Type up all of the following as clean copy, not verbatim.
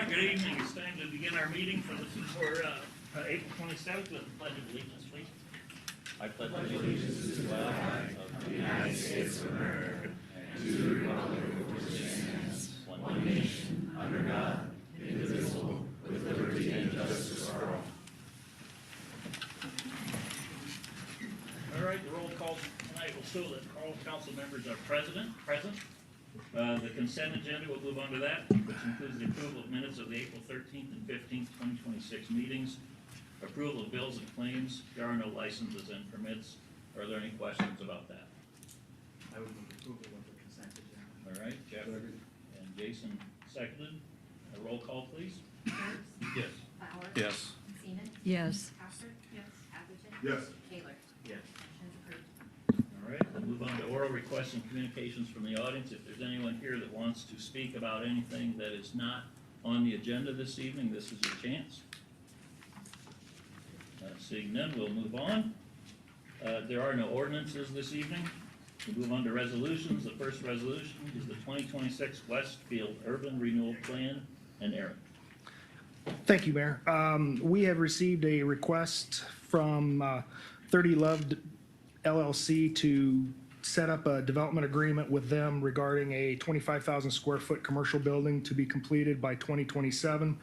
right, good evening. It's time to begin our meeting for April 27th with the Pledge of Allegiance, please. I pledge allegiance to the flag of the United States of America, and to the republic for which it stands, one nation, under God, indivisible, with liberty and justice for all. All right, the roll call tonight will show that all council members are present. The consent agenda, we'll move on to that, which includes the approval of minutes of the April 13th and 15th, 2026 meetings, approval of bills and claims. There are no licenses and permits. Are there any questions about that? I would move approval of the consent agenda. All right, Jeff and Jason seconded. A roll call, please. Dirks? Yes. Bauer? Yes. Seaman? Yes. Coster? Yes. Atherton? Yes. Taylor? Yes. Motion's approved. All right, we'll move on to oral requests and communications from the audience. If there's anyone here that wants to speak about anything that is not on the agenda this evening, this is your chance. Seeing none, we'll move on. There are no ordinances this evening. We'll move on to resolutions. The first resolution is the 2026 Westfield Urban Renewal Plan. And Aaron. Thank you, Mayor. We have received a request from 30 Love LLC to set up a development agreement with them regarding a 25,000 square foot commercial building to be completed by 2027.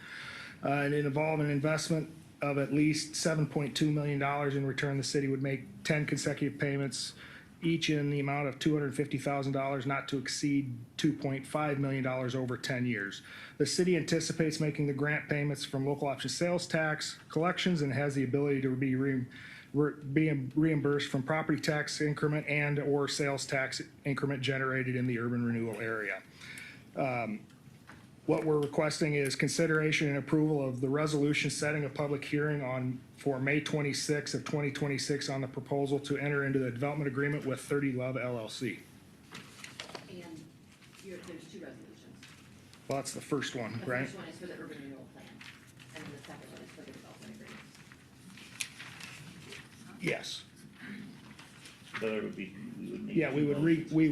And it involved an investment of at least $7.2 million. In return, the city would make 10 consecutive payments, each in the amount of $250,000, not to exceed $2.5 million over 10 years. The city anticipates making the grant payments from local option sales tax collections and has the ability to be reimbursed from property tax increment and or sales tax increment generated in the urban renewal area. What we're requesting is consideration and approval of the resolution setting a public hearing for May 26th of 2026 on the proposal to enter into the development agreement with 30 Love LLC. And there's two resolutions. Well, that's the first one, The right? first one is for the urban renewal plan, and the second one is for the development agreement. Yes. So there would be, we would need. Yeah, we two would motions. we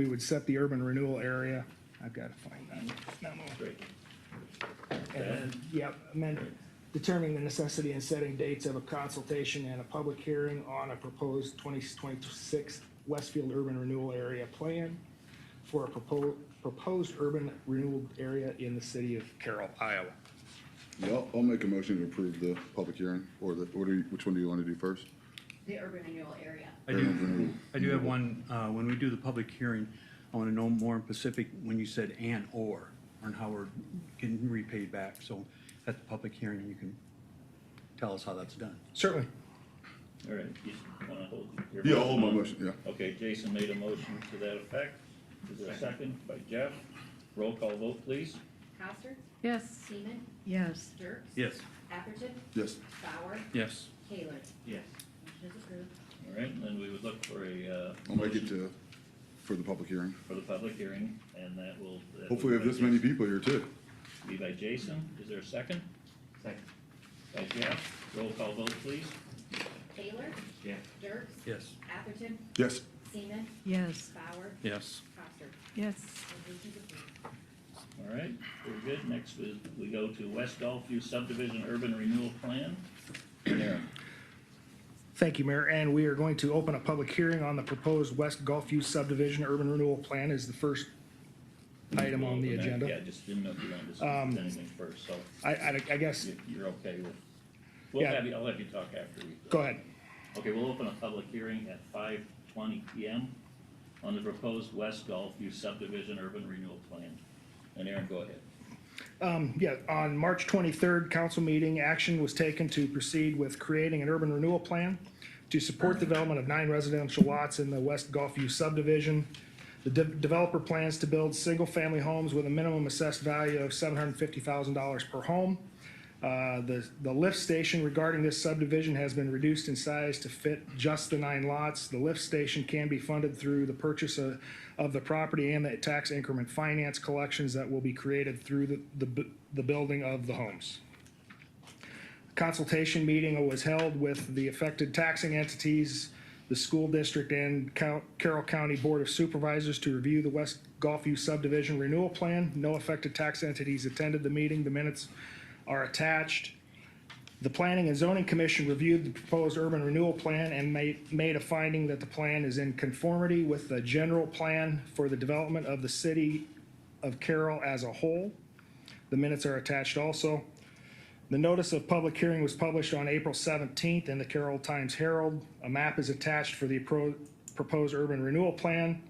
would set the urban renewal area. I've got to find that memo. Great. And then, yep, amendment, determining the necessity and setting dates of a consultation and a public hearing on a proposed 2026 Westfield Urban Renewal Area Plan for a proposed urban renewal area in the city of Carroll, Iowa. Yeah, I'll make a motion to approve the public hearing, or which one do you want to do first? The urban renewal area. I do have one, when we do the public hearing, I want to know more in specific when you said and or, on how we're getting repaid back. So at the public hearing, you can tell us how that's done. Certainly. All right, you want to hold your? Yeah, I'll hold my motion, yeah. Okay, Jason made a motion to that effect. Is there a second by Jeff? Roll call vote, please. Coster? Yes. Seaman? Yes. Dirks? Yes. Atherton? Yes. Bauer? Yes. Taylor? Yes. Motion is approved. All right, and then we would look for a, I'll make it for the public hearing. for the public hearing, and that will. Hopefully we have this many people here too. Be by Jason. Is there a second? Second. By Jeff. Roll call vote, please. Taylor? Yes. Dirks? Yes. Atherton? Yes. Seaman? Yes. Bauer? Yes. Coster? Yes. Motion is approved. All right, very good. Next we go to West Gulfview Subdivision Urban Renewal Plan. Aaron. Thank you, Mayor. And we are going to open a public hearing on the proposed West Gulfview Subdivision Urban Renewal Plan is the first item on the agenda. Yeah, just didn't know if you wanted to say anything first, so I guess, you're okay with. Yeah. I'll have you talk after we. go ahead. Okay, we'll open a public hearing at 5:20 PM on the proposed West Gulfview Subdivision Urban Renewal Plan. And Aaron, go ahead. Yeah, on March 23rd, council meeting, action was taken to proceed with creating an urban renewal plan to support development of 9 residential lots in the West Gulfview subdivision. The developer plans to build single-family homes with a minimum assessed value of $750,000 per home. The lift station regarding this subdivision has been reduced in size to fit just the 9 lots. The lift station can be funded through the purchase of the property and the tax increment finance collections that will be created through the building of the homes. Consultation meeting was held with the affected taxing entities the school district and Carroll County Board of Supervisors to review the West Gulfview subdivision renewal plan. No affected tax entities attended the meeting. The minutes are attached. The Planning and Zoning Commission reviewed the proposed urban renewal plan and made a finding that the plan is in conformity with the general plan for the development of the city of Carroll as a whole. The minutes are attached also. The notice of public hearing was published on April 17th in the Carroll Times-Herald. A map is attached for the proposed urban renewal plan.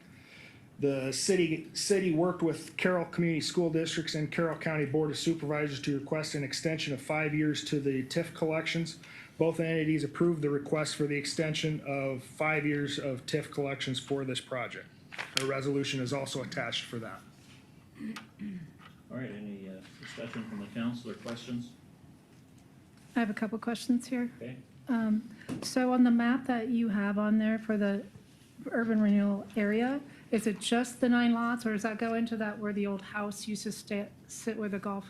The city worked with Carroll Community School Districts and Carroll County Board of Supervisors to request an extension of 5 years to the TIF collections. Both entities approved the request for the extension of 5 years of TIF collections for this project. A resolution is also attached for that. All right, any discussion from the council or questions? I have a couple questions here. Okay, So on the map that you have on there for the urban renewal area, is it just the 9 lots, or does that go into that where the old house used to sit where the golf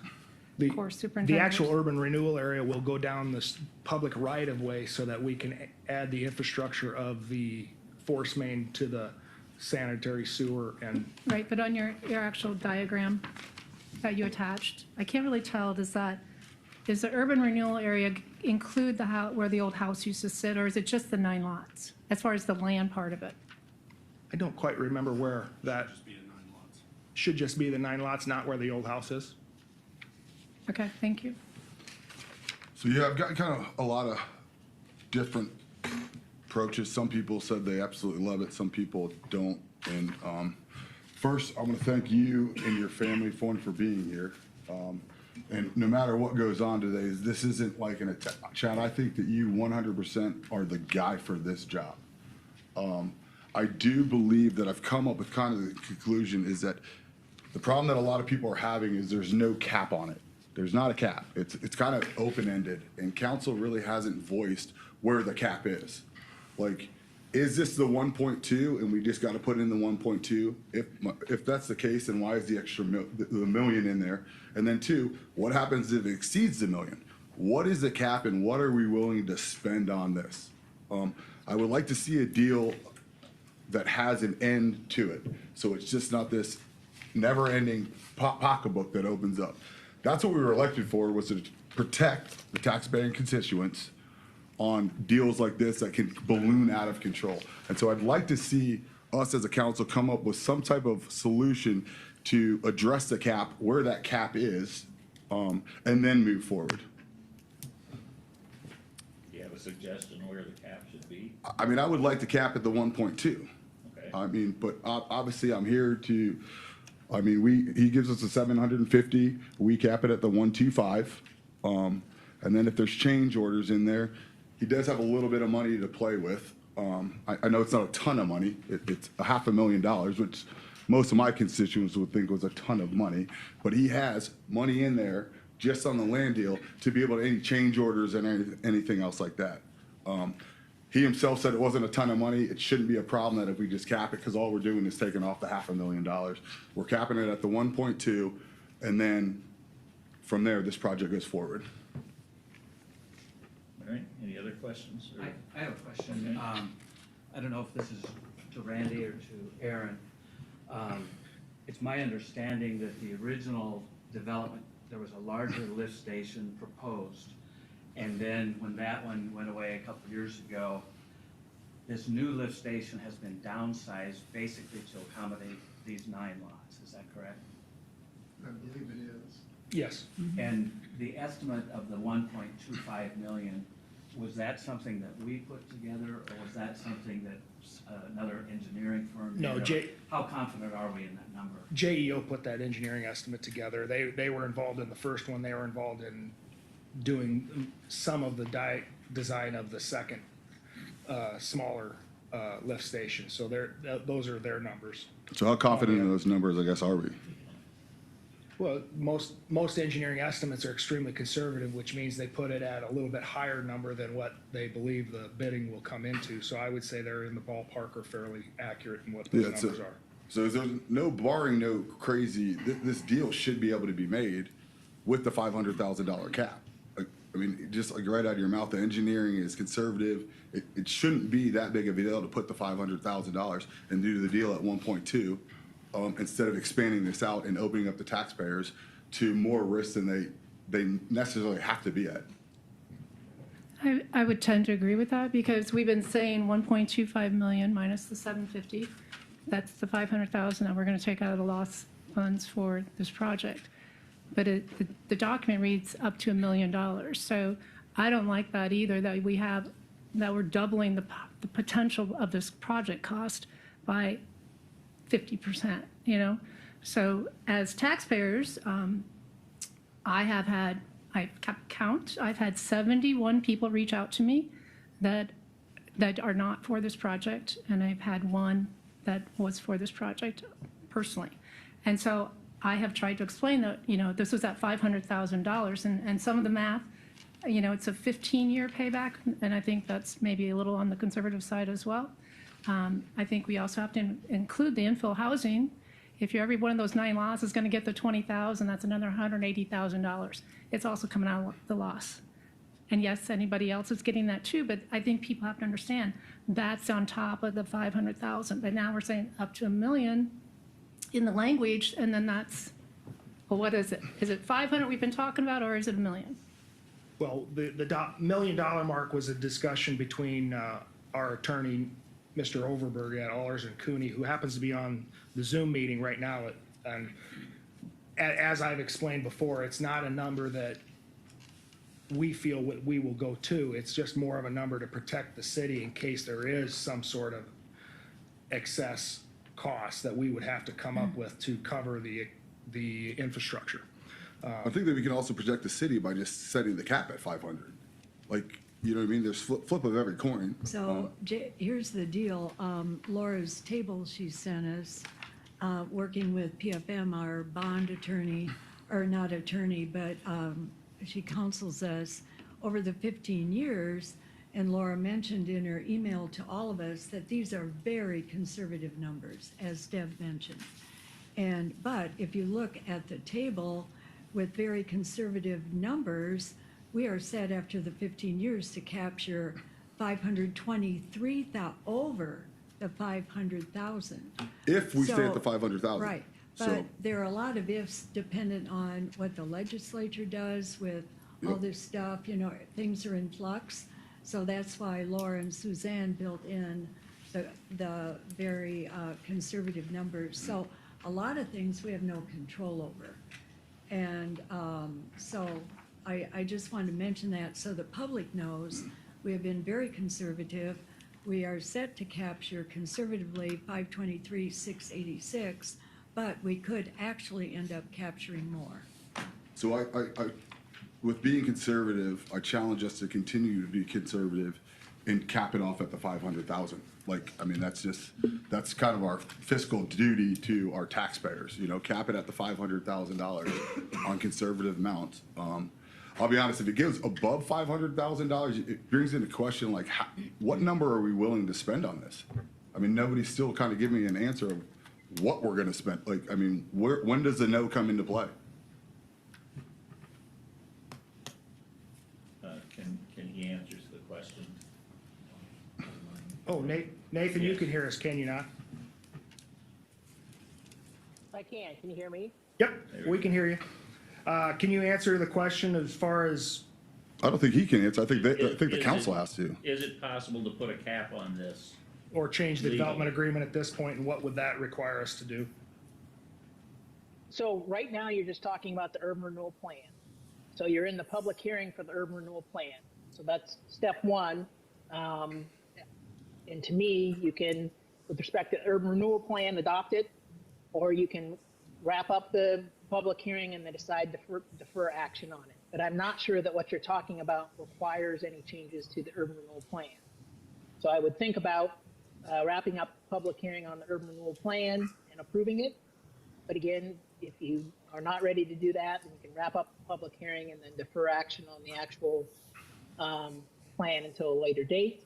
course superintendent? The actual urban renewal area will go down this public right-of-way so that we can add the infrastructure of the force main to the sanitary sewer and Right, but on your actual diagram that you attached, I can't really tell, does the urban renewal area include the house where the old house used to sit, or is it just the 9 lots, as far as the land part of it? I don't quite remember where that. Should just be the 9 lots, not where the old house is. Okay, thank you. So yeah, I've got kind of a lot of different approaches. Some people said they absolutely love it, some people don't. And first, I want to thank you and your family for being here. And no matter what goes on today, this isn't like an attack. Chad, I think that you 100% are the guy for this job. I do believe that I've come up with kind of the conclusion is that the problem that a lot of people are having is there's no cap on it. There's not a cap. It's kind of open-ended, and council really hasn't voiced where the cap is. Like, is this the 1.2 and we just got to put in the 1.2? If that's the case, then why is the extra the million in there? And then 2, what happens if it exceeds the million? What is the cap and what are we willing to spend on this? I would like to see a deal that has an end to it. So it's just not this never-ending pocketbook that opens up. That's what we were elected for, was to protect the taxpaying constituents on deals like this that can balloon out of control. And so I'd like to see us as a council come up with some type of solution to address the cap, where that cap is, and then move forward. do you have a suggestion where the cap should be? I mean, I would like to cap at the 1.2. Okay, I mean, but obviously I'm here to, I mean, he gives us a 750, we cap it at the 125. And then if there's change orders in there, he does have a little bit of money to play with. I know it's not a ton of money. It's $500,000, which most of my constituents would think was a ton of money. But he has money in there just on the land deal to be able to any change orders and anything else like that. He himself said it wasn't a ton of money. It shouldn't be a problem that if we just cap it, because all we're doing is taking off the $500,000. We're capping it at the 1.2, and then from there, this project goes forward. all right, any other questions? or- I have a question. Okay. I don't know if this is to Randy or to Aaron. It's my understanding that the original development, there was a larger lift station proposed. And then when that one went away a couple of years ago, this new lift station has been downsized basically to accommodate these 9 lots. Is that correct? I believe it is. Yes. And the estimate of the 1.25 million, was that something that we put together, or was that something that another engineering firm did? No, Or how confident are we in that number? JEO put that engineering estimate together. They were involved in the first one. They were involved in doing some of the design of the second smaller lift station. So those are their numbers. So how confident in those numbers, I guess, are we? Well, most engineering estimates are extremely conservative, which means they put it at a little bit higher number than what they believe the bidding will come into. So I would say they're in the ballpark or fairly accurate in what those Yeah, numbers are. So is there barring no crazy, this deal should be able to be made with the $500,000 cap. I mean, just like right out of your mouth, the engineering is conservative. It shouldn't be that big of a deal to put the $500,000 and do the deal at 1.2, instead of expanding this out and opening up the taxpayers to more risk than they necessarily have to be at. I would tend to agree with that because we've been saying 1.25 million minus the 750. That's the 500,000 that we're going to take out of the loss funds for this project. But the document reads up to $1 million. So I don't like that either, that we're doubling the potential of this project cost by 50%, you know? So as taxpayers, I've kept count. I've had 71 people reach out to me that are not for this project, and I've had one that was for this project personally. And so I have tried to explain that, you know, this was at $500,000, and some of the math, you know, it's a 15-year payback, and I think that's maybe a little on the conservative side as well. I think we also have to include the infill housing. If every one of those 9 lots is going to get the 20,000, that's another $180,000. It's also coming out of the loss. And yes, anybody else is getting that too, but I think people have to understand that's on top of the 500,000. But now we're saying up to $1 million in the language, and then that's, well, what is it? Is it 500 we've been talking about, or is it $1 million? Well, the $1 million mark was a discussion between our attorney, Mr. Overberg at Allers and Cooney, who happens to be on the Zoom meeting right now. And as I've explained before, it's not a number that we feel we will go to. It's just more of a number to protect the city in case there is some sort of excess cost that we would have to come up with to cover the infrastructure. I think that we can also protect the city by just setting the cap at 500. Like, you know what I mean? There's flip of every coin. So here's the deal. Laura's table she sent us, working with PFM, our bond attorney, or not attorney, but she counsels us over the 15 years. And Laura mentioned in her email to all of us that these are very conservative numbers, as Deb mentioned. But if you look at the table with very conservative numbers, we are set after the 15 years to capture 523,000 over the 500,000. If we stay at the 500,000. Right, but there are a lot of ifs dependent on what the legislature does with all this stuff. You know, things are in flux. So that's why Laura and Suzanne built in the very conservative numbers. So a lot of things we have no control over. And so I just wanted to mention that so the public knows we have been very conservative. We are set to capture conservatively 523,686, but we could actually end up capturing more. So I with being conservative, I challenge us to continue to be conservative and cap it off at the 500,000. Like, I mean, that's kind of our fiscal duty to our taxpayers, you know, cap it at the $500,000 on conservative amounts. I'll be honest, if it gives above $500,000, it brings into question, like, what number are we willing to spend on this? I mean, nobody's still kind of giving me an answer of what we're gonna spend. Like, I mean, when does the no come into play? Can he answer the question? Oh, Nathan, you can hear us, can you not? I can. Can you hear me? Yep, we can hear you. Can you answer the question as far as? I don't think he can answer. I think the council has to. Is it possible to put a cap on this? Or change the Legal. development agreement at this point, and what would that require us to do? So right now you're just talking about the urban renewal plan. So you're in the public hearing for the urban renewal plan. So that's step one. And to me, you can, with respect to urban renewal plan, adopt it, or you can wrap up the public hearing and then decide to defer action on it. But I'm not sure that what you're talking about requires any changes to the urban renewal plan. So I would think about wrapping up the public hearing on the urban renewal plan and approving it. But again, if you are not ready to do that, then you can wrap up the public hearing and then defer action on the actual plan until a later date.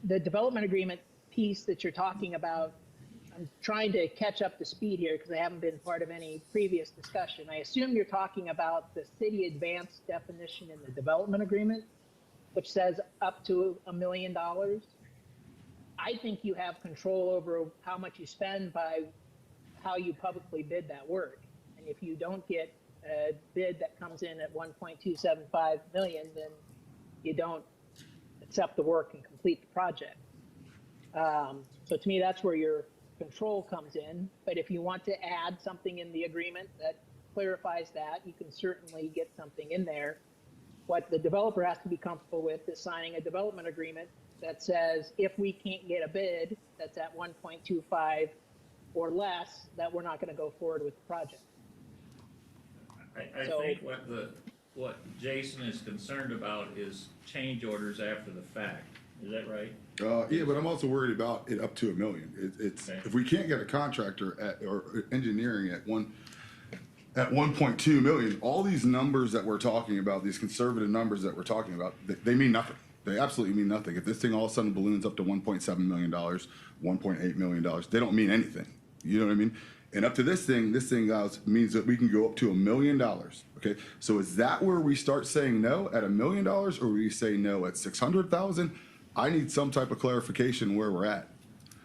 The development agreement piece that you're talking about, I'm trying to catch up to speed here because I haven't been part of any previous discussion. I assume you're talking about the city advanced definition in the development agreement, which says up to $1 million. I think you have control over how much you spend by how you publicly bid that work. And if you don't get a bid that comes in at 1.275 million, then you don't accept the work and complete the project. So to me, that's where your control comes in. But if you want to add something in the agreement that clarifies that, you can certainly get something in there. What the developer has to be comfortable with is signing a development agreement that says if we can't get a bid that's at 1.25 or less, that we're not going to go forward with the project. I So- think what Jason is concerned about is change orders after the fact. Is that right? Yeah, but I'm also worried about it up to $1 million. It's Okay. if we can't get a contractor or engineering at 1.2 million, all these numbers that we're talking about, these conservative numbers that we're talking about, they mean nothing. They absolutely mean nothing. If this thing all of a sudden balloons up to $1.7 million, $1.8 million, they don't mean anything. You know what I mean? And up to this thing guys, means that we can go up to $1 million. Okay, so is that where we start saying no at $1 million, or we say no at 600,000? I need some type of clarification where we're at,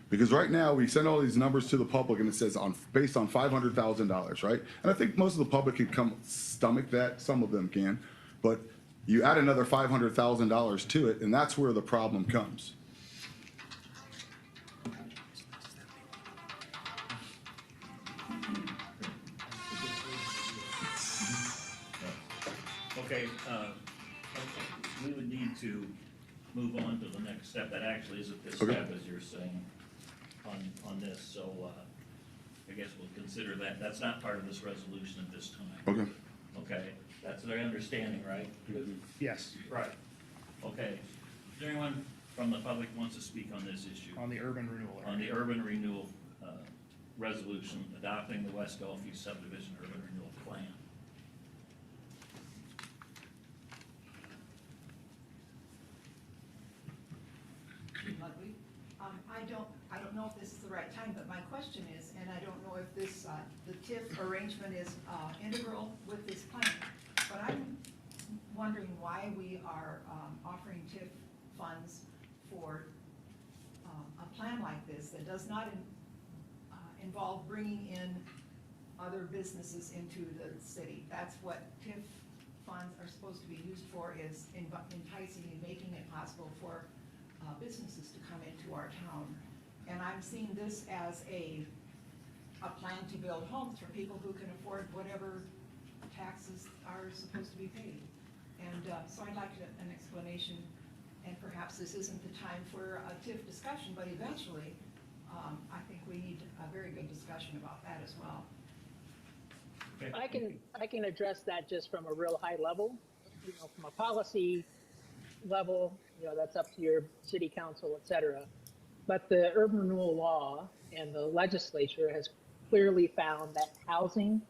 because right now we send all these numbers to the public and it says based on $500,000, right? And I think most of the public can stomach that. Some of them can, but you add another $500,000 to it, and that's where the problem comes. Okay, we would need to move on to the next step. That actually isn't this Okay. step, as you're saying, on this, so, I guess we'll consider that. That's not part of this resolution at this time. Okay. Okay, that's their understanding, right? Yes, Right. Okay. Is there anyone from the public who wants to speak on this issue? on the urban renewal. On the urban renewal, resolution adopting the West Gulfview subdivision urban renewal plan? Ludwig. I don't know if this is the right time, but my question is, and I don't know if this, the TIF arrangement is integral with this plan, but I'm wondering why we are offering TIF funds for a plan like this that does not involve bringing in other businesses into the city. That's what TIF funds are supposed to be used for, is enticing and making it possible for businesses to come into our town. And I'm seeing this as a plan to build homes for people who can afford whatever taxes are supposed to be paid. And so I'd like an explanation, and perhaps this isn't the time for a TIF discussion, but eventually, I think we need a very good discussion about that as well. Okay. I can address that just from a real high level. You know, from a policy level, you know, that's up to your city council, et cetera. But the urban renewal law and the legislature has clearly found that housing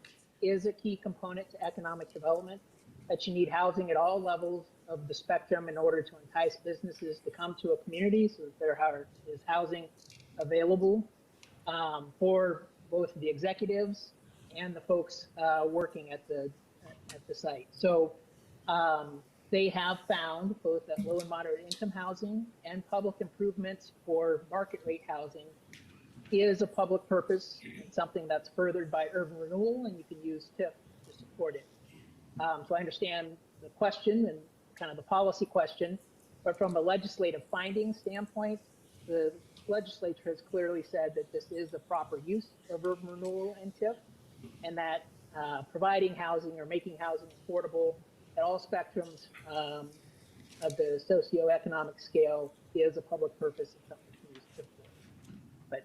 is a key component to economic development, that you need housing at all levels of the spectrum in order to entice businesses to come to a community, so that there is housing available for both the executives and the folks working at the site. So they have found both that low and moderate income housing and public improvements for market rate housing is a public purpose, something that's furthered by urban renewal, and you can use TIF to support it. So I understand the question and kind of the policy question, but from a legislative finding standpoint, the legislature has clearly said that this is the proper use of urban renewal and TIF, and that providing housing or making housing affordable at all spectrums of the socioeconomic scale is a public purpose and something to use TIF for. But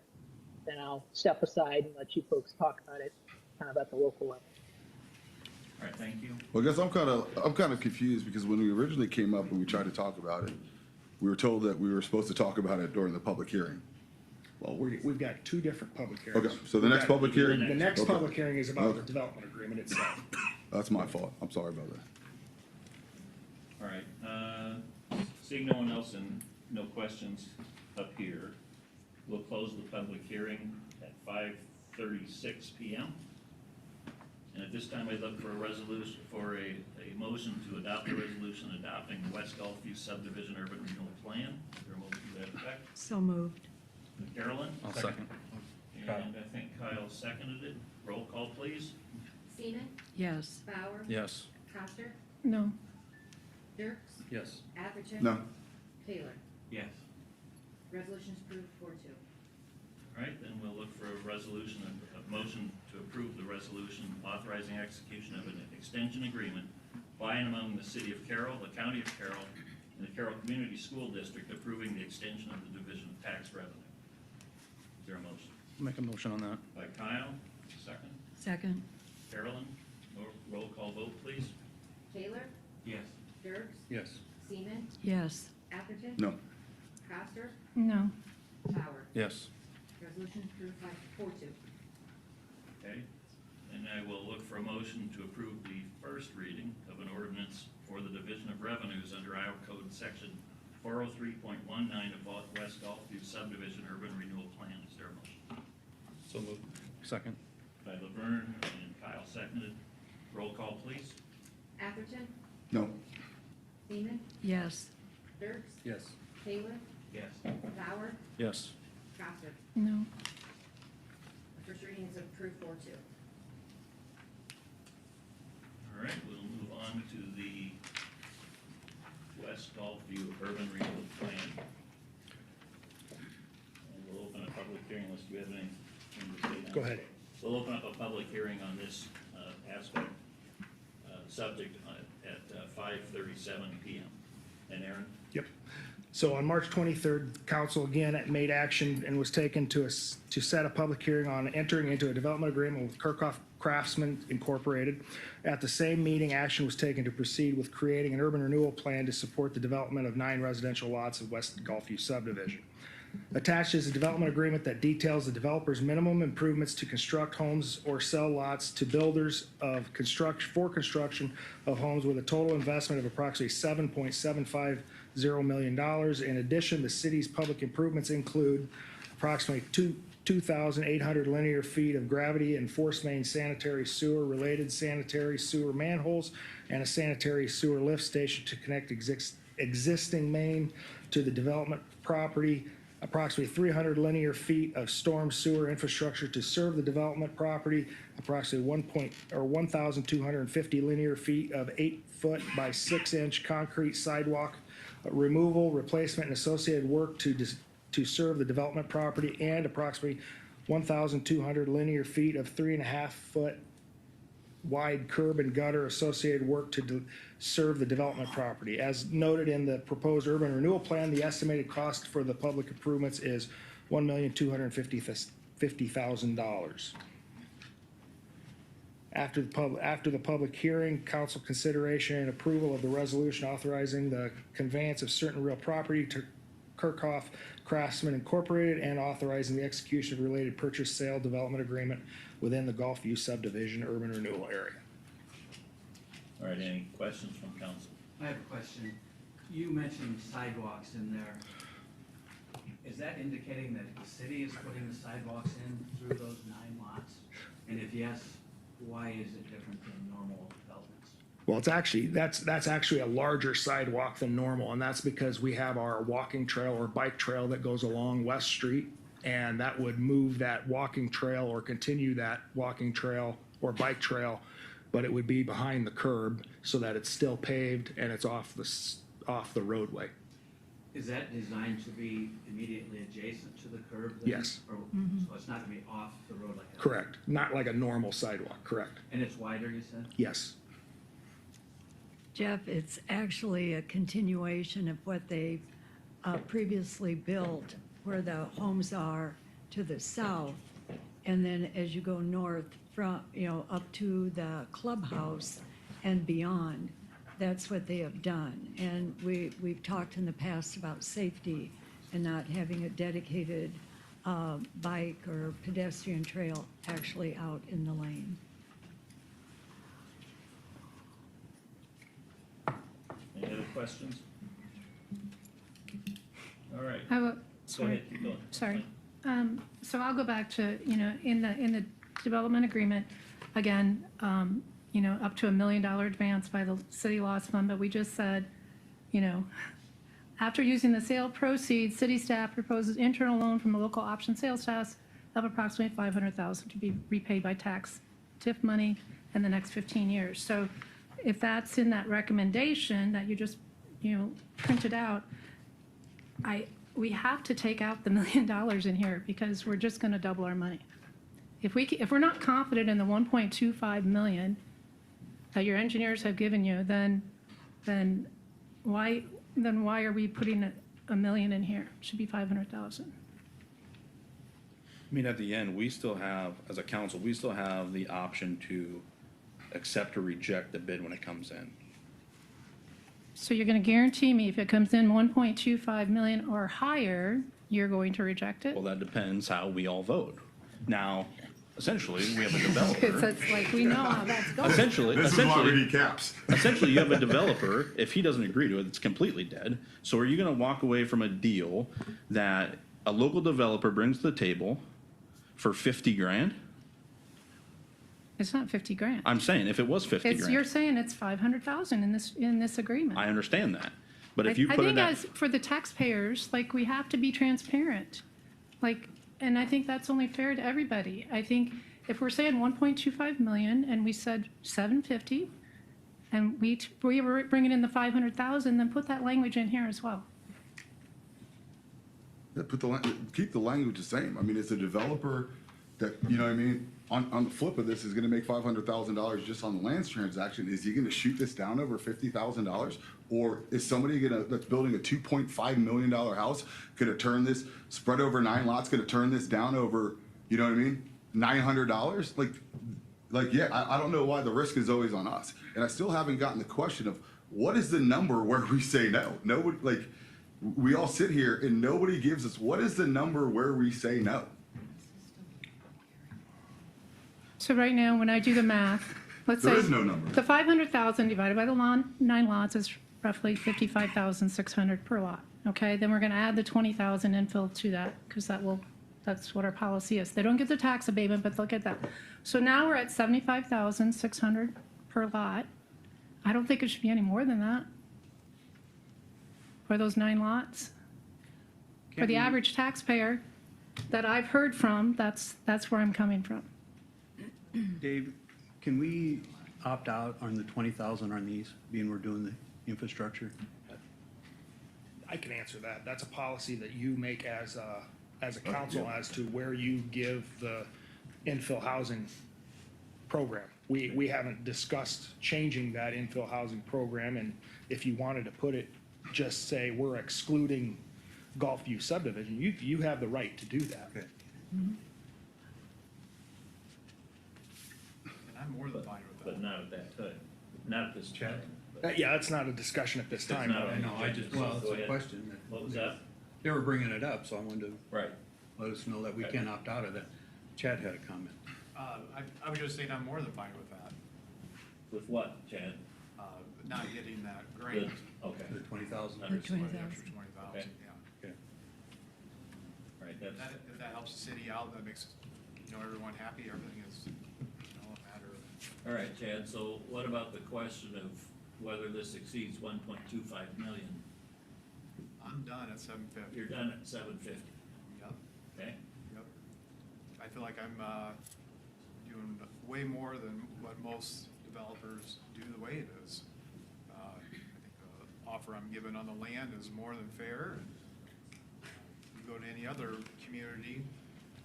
then I'll step aside and let you folks talk about it kind of at the local level. All right, thank you. Well, I guess I'm kind of confused, because when we originally came up and we tried to talk about it, we were told that we were supposed to talk about it during the public hearing. Well, we've got two different public hearings. Okay, so the next public hearing? The next Okay. public hearing is about the Okay. development agreement itself. That's my fault. I'm sorry about that. All right, seeing no one else and no questions up here, we'll close the public hearing at 5:36 PM. And at this time, I'd look for a resolution, for a motion to adopt a resolution adopting the West Gulfview subdivision urban renewal plan. Is there a motion to that effect? So moved. Carolyn? I'll second. And I think Kyle seconded it. Roll call, please. Seaman, Yes. Bauer, Yes. Coster, No. Dirks, Yes. Atherton. No. Taylor. Yes. Resolution's approved 4-2. All right, then we'll look for a resolution, a motion to approve the resolution authorizing execution of an extension agreement by and among the city of Carroll, the county of Carroll, and the Carroll Community School District approving the extension of the Division of Tax Revenue. Is there a motion? Make a motion on that. By Kyle, second. Second. Carolyn, roll call vote, please. Taylor, Yes. Dirks, Yes. Seaman, Yes. Atherton. No. Coster, No. Bauer. Yes. Resolution's approved 4-2. Okay, and I will look for a motion to approve the first reading of an ordinance for the Division of Revenues under Iowa Code Section 403.19 of West Gulfview subdivision urban renewal plan. Is there a motion? So moved. Second. By Laverne and Kyle seconded. Roll call, please. Atherton, No. Seaman, Yes. Dirks, Yes. Taylor, Yes. Bauer, Yes. Coster. No. The first reading is approved 4-2. All right, we'll move on to the West Gulfview urban renewal plan. And we'll open a public hearing unless you have anything to say. Go ahead. We'll open up a public hearing on this aspect, subject at 5:37 PM. And Aaron? Yep. So on March 23rd, council again made action and was taken to set a public hearing on entering into a development agreement with Kirkoff Craftsman Incorporated. At the same meeting, action was taken to proceed with creating an urban renewal plan to support the development of 9 residential lots of West Gulfview subdivision. Attached is a development agreement that details the developer's minimum improvements to construct homes or sell lots to builders of construction of homes with a total investment of approximately $7.750 million. In addition, the city's public improvements include approximately 2,800 linear feet of gravity and force main sanitary sewer, related sanitary sewer manholes, and a sanitary sewer lift station to connect existing main to the development property. Approximately 300 linear feet of storm sewer infrastructure to serve the development property, approximately 1,250 linear feet of 8-foot by 6-inch concrete sidewalk removal, replacement, and associated work to serve the development property, and approximately 1,200 linear feet of 3.5-foot wide curb and gutter associated work to serve the development property. As noted in the proposed urban renewal plan, the estimated cost for the public improvements is $1,250,000. After the public hearing, council consideration and approval of the resolution authorizing the conveyance of certain real property to Kirkoff Craftsman Incorporated and authorizing the execution of related purchase, sale, development agreement within the Gulfview subdivision urban renewal area. All right, any questions from council? I have a question. You mentioned sidewalks in there. Is that indicating that the city is putting the sidewalks in through those 9 lots? And if yes, why is it different than normal developments? Well, that's actually a larger sidewalk than normal, and that's because we have our walking trail or bike trail that goes along West Street, and that would move that walking trail or continue that walking trail or bike trail, but it would be behind the curb so that it's still paved and it's off the roadway. Is that designed to be immediately adjacent to the curb? then? Yes. Or, so it's not gonna be off the road like that? Correct. Not like a normal sidewalk, correct. And it's wider, you said? Yes. Jeff, it's actually a continuation of what they previously built, where the homes are to the south. And then as you go north from, up to the clubhouse and beyond, that's what they have done. And we've talked in the past about safety and not having a dedicated bike or pedestrian trail actually out in the lane. Any other questions? All right. I have a, Go sorry. ahead, keep going. Sorry. So I'll go back to, in the development agreement, again, up to $1 million advance by the city loss fund, but we just said, after using the sale proceeds, city staff proposes internal loan from a local option sales tax of approximately $500,000 to be repaid by tax TIF money in the next 15 years. So if that's in that recommendation that you just, printed out, we have to take out the $1 million in here because we're just going to double our money. If we're not confident in the 1.25 million that your engineers have given you, then why are we putting $1 million in here? It should be 500,000. I mean, at the end, we still have, as a council, we still have the option to accept or reject the bid when it comes in. So you're going to guarantee me if it comes in 1.25 million or higher, you're going to reject it? Well, that depends how we all vote. Now, essentially, we have a It's developer. like, we know how that's going. Essentially, This is why we need caps. essentially, you have a developer, if he doesn't agree to it, it's completely dead. So are you gonna walk away from a deal that a local developer brings to the table for 50 grand? It's not 50 grand. I'm saying, if it was 50 You're grand, saying it's 500,000 in this agreement. I understand that. But if you I put think it at, as for the taxpayers, we have to be transparent. And I think that's only fair to everybody. I think if we're saying 1.25 million and we said 750, and we were bringing in the 500,000, then put that language in here as well. Yeah, keep the language the same. I mean, it's a developer that, you know what I mean? On the flip of this is gonna make $500,000 just on the lands transaction. Is he gonna shoot this down over $50,000? Or is somebody that's building a $2.5 million house, gonna turn this, spread over 9 lots, gonna turn this down over, you know what I mean? $900? Yeah, I don't know why the risk is always on us. And I still haven't gotten the question of what is the number where we say no? Nobody, we all sit here and nobody gives us, what is the number where we say no? So right now, when I do the math, let's say. There is no number. The 500,000 divided by the 9 lots is roughly 55,600 per lot, okay? Then we're gonna add the 20,000 infill to that, because that's what our policy is. They don't get the tax abatement, but they'll get that. So now we're at 75,600 per lot. I don't think it should be any more than that for those 9 lots. For the average taxpayer that I've heard from, that's where I'm coming from. Dave, can we opt out on the 20,000 on these, being we're doing the infrastructure? I can answer that. That's a policy that you make as a council as to where you give the infill housing program. We haven't discussed changing that infill housing program, and if you wanted to put it, just say we're excluding Gulfview subdivision, you have the right to do that. Okay. I'm more than fine with But that. not at that time, not at this time. but- Yeah, that's not a discussion at this time. not a- No, well, it's Go a ahead. question. What was that? They were bringing it up, so I wanted to Right. let us know that we can't opt out of that. Chad had a comment. I was just saying I'm more than fine with that, With what, Chad? not getting that grant. Okay. The 20,000. Understood. For the 20,000. extra 20,000, Okay. yeah. Okay. Right, If that's, if that helps the city out, that makes, everyone happy, everything is, a matter of. all right, Chad, so what about the question of whether this exceeds 1.25 million? I'm done at 750. You're done at 750, Yep, okay? yep. I feel like I'm, doing way more than what most developers do the way it is. I think the offer I'm given on the land is more than fair. You go to any other community,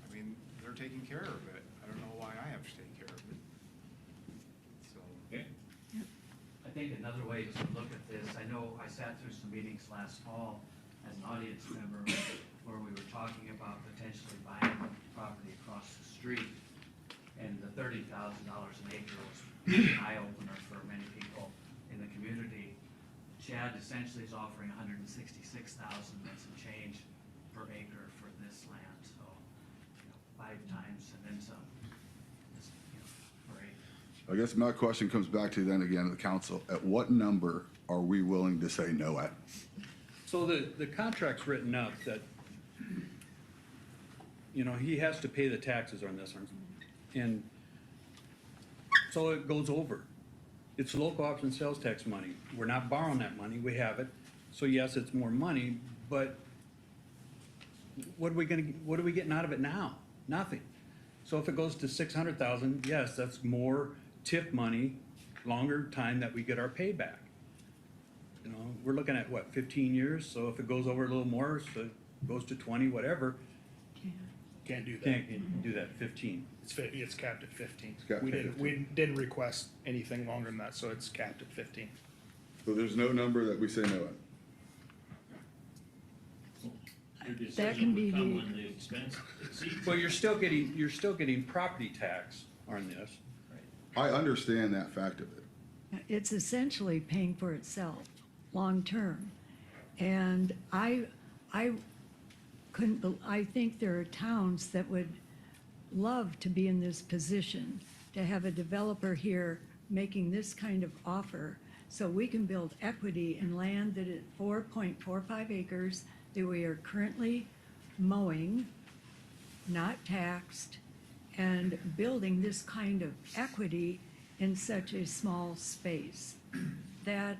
I mean, they're taking care of it. I don't know why I have to take care of it. So. Okay, I think another way to look at this, I know I sat through some meetings last fall as an audience member where we were talking about potentially buying property across the street. And the $30,000 an acre was an eye-opener for many people in the community. Chad essentially is offering $166,000 and some change per acre for this land, so 5 times and then some. Just, per acre. I guess my question comes back to then again to the council. At what number are we willing to say no at? So the contract's written up that you know, he has to pay the taxes on this one. And so it goes over. It's local option sales tax money. We're not borrowing that money, we have it. So yes, it's more money, but what are we getting out of it now? Nothing. So if it goes to 600,000, yes, that's more TIF money, longer time that we get our payback. You know, we're looking at what, 15 years? So if it goes over a little more, so it goes to 20, whatever, Can't do that. can't do that, 15. It's capped at 15. capped We at didn't, we didn't request anything longer than that, so it's capped at 15. So there's no number that we say no at. Your That decision can would be come the- when the expense exceeds. Well, you're still getting property tax on this. I understand that fact of it. It's essentially paying for itself, long-term. And I think there are towns that would love to be in this position, to have a developer here making this kind of offer, so we can build equity in land that is 4.45 acres that we are currently mowing, not taxed, and building this kind of equity in such a small space that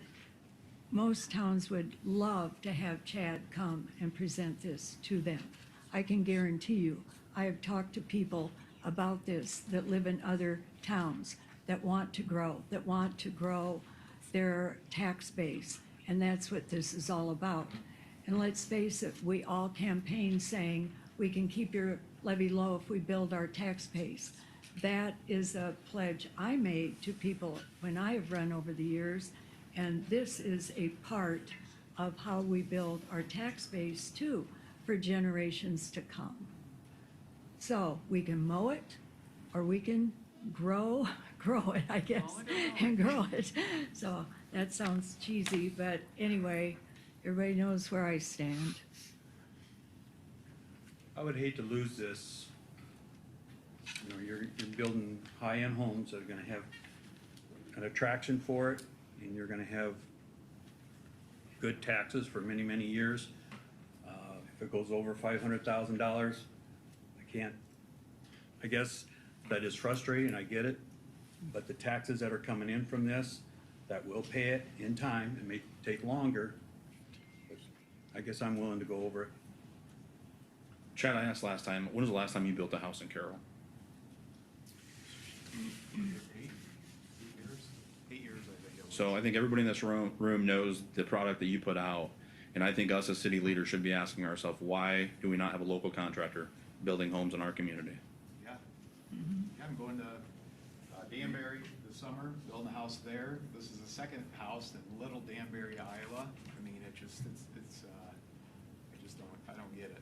most towns would love to have Chad come and present this to them. I can guarantee you, I have talked to people about this that live in other towns that want to grow their tax base, and that's what this is all about. And let's face it, we all campaign saying, we can keep your levy low if we build our tax base. That is a pledge I made to people when I have run over the years, and this is a part of how we build our tax base too, for generations to come. So we can mow it, or we can grow it, I guess, and grow it. So that sounds cheesy, but anyway, everybody knows where I stand. I would hate to lose this. You know, you're building high-end homes that are gonna have an attraction for it, and you're gonna have good taxes for many, many years. If it goes over $500,000, I guess that is frustrating, I get it, but the taxes that are coming in from this, that will pay it in time, it may take longer, but I guess I'm willing to go over it. Chad, I asked last time, when was the last time you built a house in Carroll? 8 years, I think it was. So I think everybody in this room knows the product that you put out. And I think us as city leaders should be asking ourselves, why do we not have a local contractor building homes in our community? Yeah. Yeah, I'm going to Danbury this summer, building a house there. This is the second house in Little Danbury, Iowa. I mean, I just don't get it.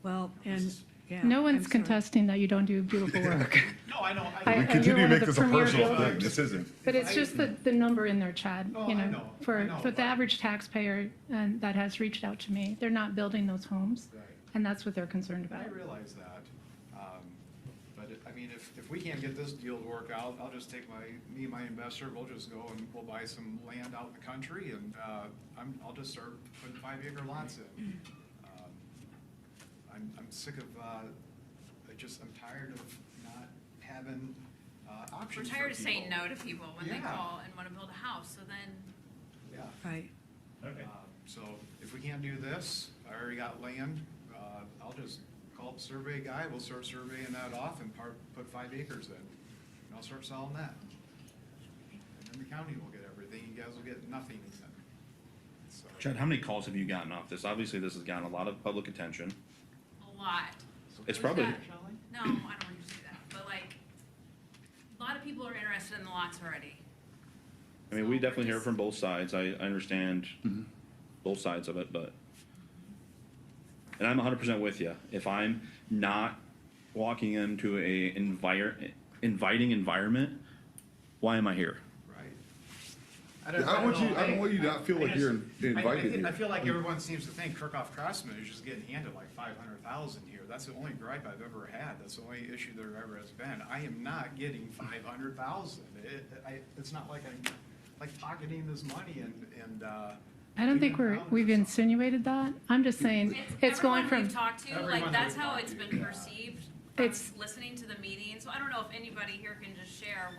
Well, and, yeah. No I'm one's sorry. contesting that you don't do beautiful work. No, I know. I- We you're continue to one of make the this a premier personal builders. thing. This isn't. But it's just the number in there, Chad, Oh, you I know, know, I for know, the but- average taxpayer and that has reached out to me, they're not building those homes, Right. and that's what they're concerned about. I realize that. I mean, if we can't get this deal to work out, I'll just take me and my investor, we'll just go and we'll buy some land out in the country, and I'll just start putting 5-acre lots in. I'm sick of, I'm tired of not having We're options for tired of saying people. no to people when they Yeah. call and wanna build a house, so then, Yeah. Right. Okay. So if we can't do this, I already got land, I'll just call the survey guy, we'll start surveying that off and put 5 acres in. And I'll start selling that. And then the county will get everything, you guys will get nothing then. So, Chad, how many calls have you gotten off this? Obviously, this has gotten a lot of public attention. a lot. It's probably, No, I don't want you to say that, but like, a lot of people are interested in the lots already. I mean, So we we're definitely hear just- from both sides. I understand both sides of it, but. And I'm 100% with you. If I'm not walking into a inviting environment, why am I here? right. I don't want you to not feel like you're invited here. I feel like everyone seems to think Kirkoff Craftsman is just getting handed like 500,000 here. That's the only gripe I've ever had. That's the only issue there ever has been. I am not getting 500,000. It's not like I'm like pocketing this money and I don't think we've insinuated that. I'm just saying, it's going everyone from, we've talked to, Everyone like, that that's we've how talked it's to, been yeah. perceived from It's- listening to the meeting. So I don't know if anybody here can just share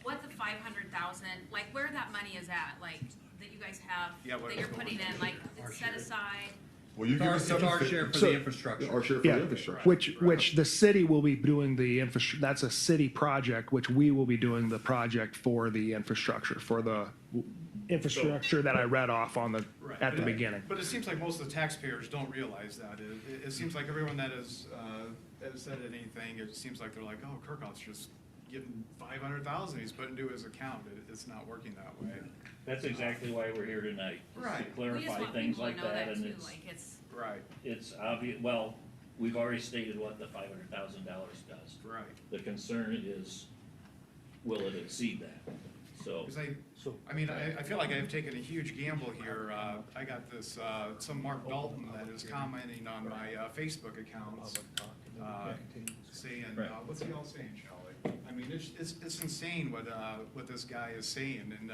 what the 500,000, like, where that money is at, like, that you guys have, Yeah, what that it's you're going putting to. in, like, it's set aside. Well, you give us It's our share for So- the infrastructure. Our share for Yeah, the infrastructure. which the city will be doing the infrastructure, that's a city project, which we will be doing the project for the infrastructure, for the infrastructure that I read off on the, Right. at the beginning. But it seems like most of the taxpayers don't realize that. It seems like everyone that has said anything, it seems like they're like, oh, Kirkoff's just getting 500,000 he's put into his account. It's not working that way. That's exactly why we're here tonight, is to Right. We just clarify want things people to like know that, that and too, it's, like, it's, Right, it's obvious, well, we've already stated what the $500,000 does. right. The concern is, will it exceed that? So, Because I mean, I feel like I've taken a huge gamble here. I got this, some Mark Dalton that is commenting on my Facebook accounts, saying, Right. what's he all saying, Shelley? I mean, it's insane what this guy is saying, and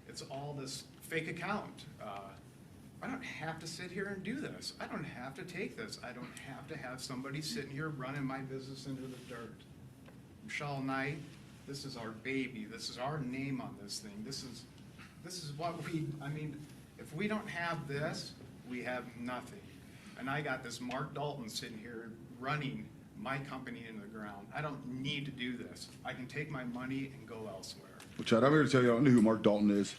it's all this fake account. I don't have to sit here and do this. I don't have to take this. I don't have to have somebody sitting here running my business into the dirt. Michelle and I, this is our baby. This is our name on this thing. This is what I mean, if we don't have this, we have nothing. And I got this Mark Dalton sitting here running my company into the ground. I don't need to do this. I can take my money and go elsewhere. Well, Chad, I'm here to tell you, I don't know who Mark Dalton is,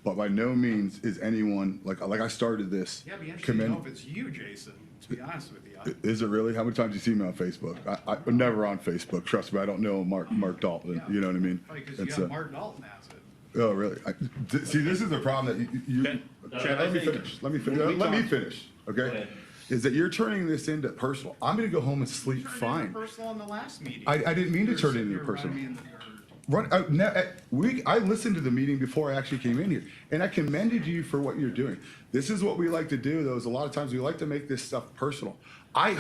but by no means is anyone, like I started this. Yeah, it'd be interesting to know if it's you, Jason, to be honest with you. Is it really? How many times do you see me on Facebook? I'm never on Facebook, trust me, I don't know Mark Dalton, you know what I mean? Because It's, you got Mark Dalton has it. Oh, really? See, this is the problem that you, Okay. Chad, let me finish, let me finish, okay? ahead. Is that you're turning this into personal. I'm gonna go home and sleep Turned it fine. into personal in the last meeting. I didn't mean to You were turn it sitting into here personal. running me in the dirt. I listened to the meeting before I actually came in here, and I commended you for what you're doing. This is what we like to do, though, is a lot of times we like to make this stuff personal. I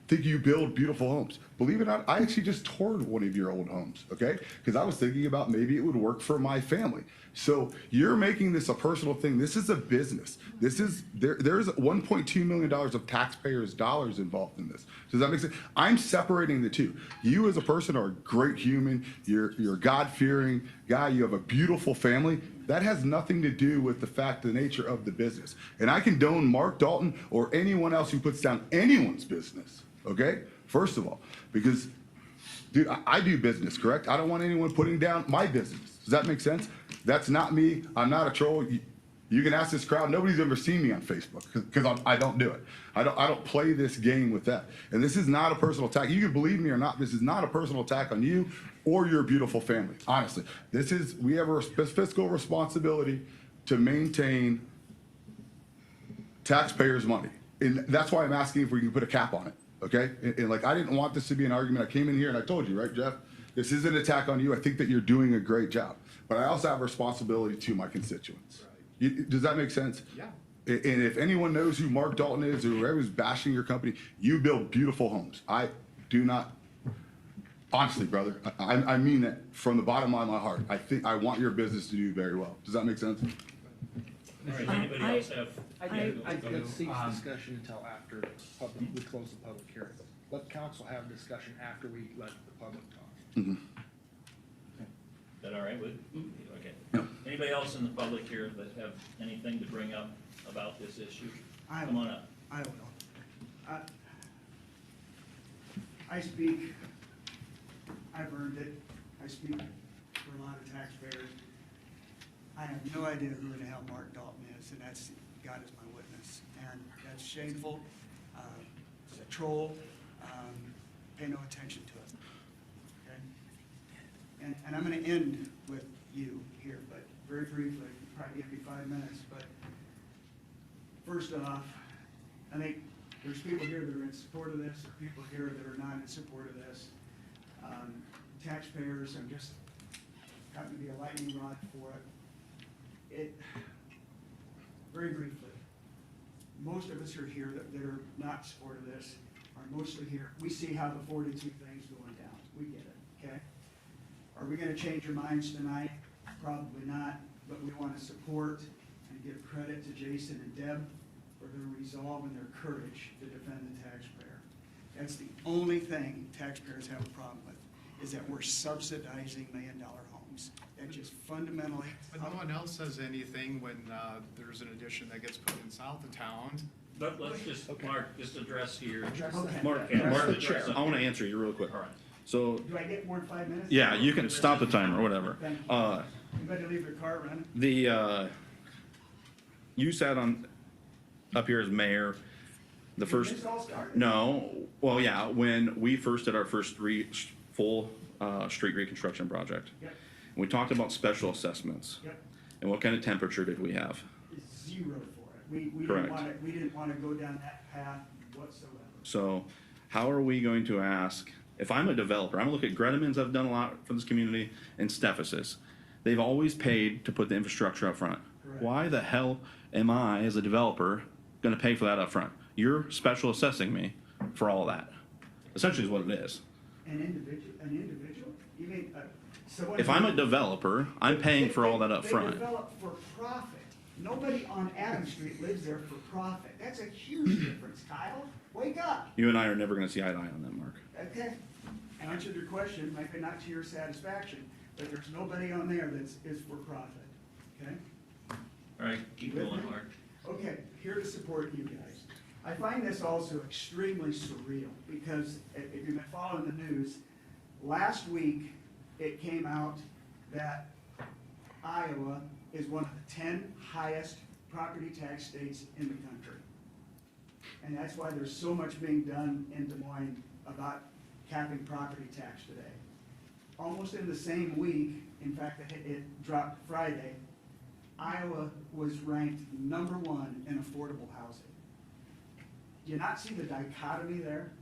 think you build beautiful homes. Believe it or not, I actually just toured one of your old homes, okay? Because I was thinking about maybe it would work for my family. So you're making this a personal thing. This is a business. There's $1.2 million of taxpayers' dollars involved in this. Does that make sense? I'm separating the two. You as a person are a great human. You're a God-fearing guy. You have a beautiful family. That has nothing to do with the fact, the nature of the business. And I condone Mark Dalton or anyone else who puts down anyone's business, okay? First of all, because, dude, I do business, correct? I don't want anyone putting down my business. Does that make sense? That's not me. I'm not a troll. You can ask this crowd. Nobody's ever seen me on Facebook because I don't do it. I don't play this game with that. And this is not a personal attack. You can believe me or not. This is not a personal attack on you or your beautiful family. Honestly, we have a fiscal responsibility to maintain taxpayers' money, and that's why I'm asking if we can put a cap on it. Okay? And like, I didn't want this to be an argument. I came in here and I told you, right, Jeff? This is an attack on you. I think that you're doing a great job, but I also have a responsibility to my constituents. Does that make sense? Yeah. And if anyone knows who Mark Dalton is or whoever's bashing your company, you build beautiful homes. I do not, honestly, brother, I mean that from the bottom of my heart. I want your business to do very well. Does that make sense? all right, anybody else have? Let's cease discussion until after we close the public hearing. Let council have discussion after we let the public talk. Mhm. Is that all right with you? Okay. Anybody else in the public here that have anything to bring up about this issue? Come on up. I will. I speak, I've earned it. I speak for a lot of taxpayers. I have no idea who the hell Mark Dalton is, and that's, God is my witness. And that's shameful. It's a troll. Pay no attention to it. Okay? And I'm going to end with you here, but very briefly, probably give me 5 minutes. But first off, I think there's people here that are in support of this, there are people here that are not in support of this. Taxpayers have just gotten to be a lightning rod for it. Very briefly, most of us are here that are not in support of this, are mostly here. We see how the 42 thing's going down. We get it, okay? Are we gonna change our minds tonight? Probably not, but we want to support and give credit to Jason and Deb for their resolve and their courage to defend the taxpayer. That's the only thing taxpayers have a problem with, is that we're subsidizing million-dollar homes. That just fundamentally. But no one else says anything when there's an addition that gets put in south of town. But let's just, Mark, just address here. Okay. Mark, Yeah, Mark, address I want to answer you real quick. All right. So, Do I get more than 5 minutes? yeah, you can stop the timer or whatever. Thank you. You better leave your car running. You sat up here as mayor, the first, This all started. no, well, yeah, when we first did our first full street reconstruction project. Yep, We talked about special assessments. yep. And what kind of temperature did we have? Zero for it. We Correct. didn't want to go down that path whatsoever. So how are we going to ask, if I'm a developer, I'm gonna look at Grettimans have done a lot for this community, and Stephasus. They've always paid to put the infrastructure up front. Correct. Why the hell am I, as a developer, gonna pay for that up front? You're special assessing me for all that. Essentially is what it is. An individual? You mean, someone? If I'm a developer, I'm paying for all that up They front. develop for profit. Nobody on Adams Street lives there for profit. That's a huge difference, Kyle. Wake up. You and I are never gonna see eye to eye on that, Mark. Okay. I answered your question, maybe not to your satisfaction, but there's nobody on there is for profit. Okay? All right, keep going, Mark. Okay, here to support you guys. I find this also extremely surreal because if you've been following the news, last week it came out that Iowa is one of the 10 highest property tax states in the country. And that's why there's so much being done in Des Moines about capping property tax today. Almost in the same week, in fact, it dropped Friday, Iowa was ranked #1 in affordable housing. Do you not see the dichotomy there?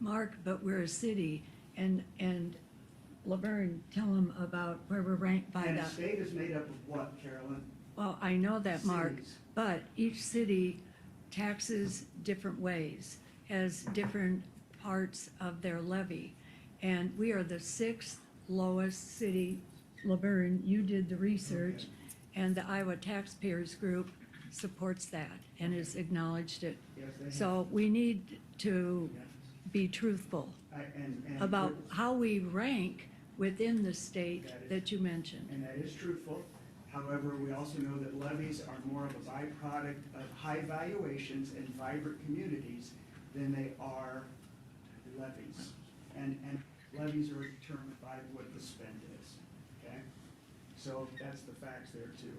Mark, but we're a city, and Laverne, tell them about where we're ranked by And the that. state is made up of what, Carolyn? Well, I know that, Mark, Cities. but each city taxes different ways, has different parts of their levy. And we are the 6th lowest city. Laverne, you did the research, and the Iowa Taxpayers Group supports that and has acknowledged it. Yes, they have. So we need to be truthful And about how we rank within the state that you mentioned. And that is truthful. However, we also know that levies are more of a byproduct of high valuations and vibrant communities than they are levies. And levies are determined by what the spend is, okay? So that's the facts there too.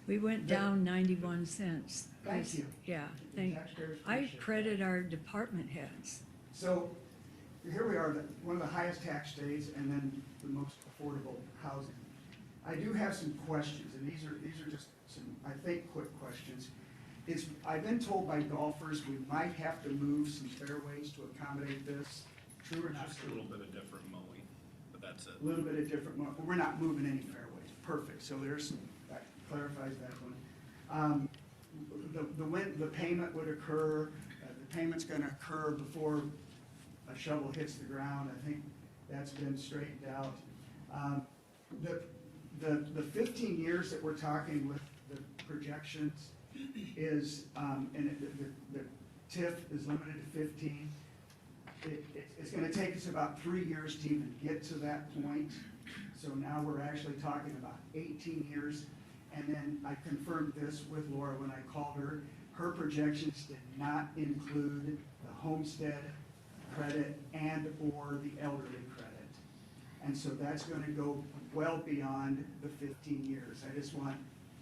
We went down 91 cents. Thank you. Yeah, The taxpayers I appreciate credit our department heads. So here we are, one of the highest tax states and then the most affordable housing. I do have some questions, and these are just some, I think, quick questions. I've been told by golfers we might have to move some fairways to accommodate this. True or not? Just a little bit of different mowing, but that's it. A little bit of different, we're not moving any fairways. Perfect. So that clarifies that one. The payment would occur, the payment's gonna occur before a shovel hits the ground. I think that's been straightened out. The 15 years that we're talking with the projections is, and the TIF is limited to 15. It's gonna take us about 3 years to even get to that point. So now we're actually talking about 18 years. And then I confirmed this with Laura when I called her. Her projections did not include the homestead credit and/or the elderly credit. And so that's gonna go well beyond the 15 years. I just want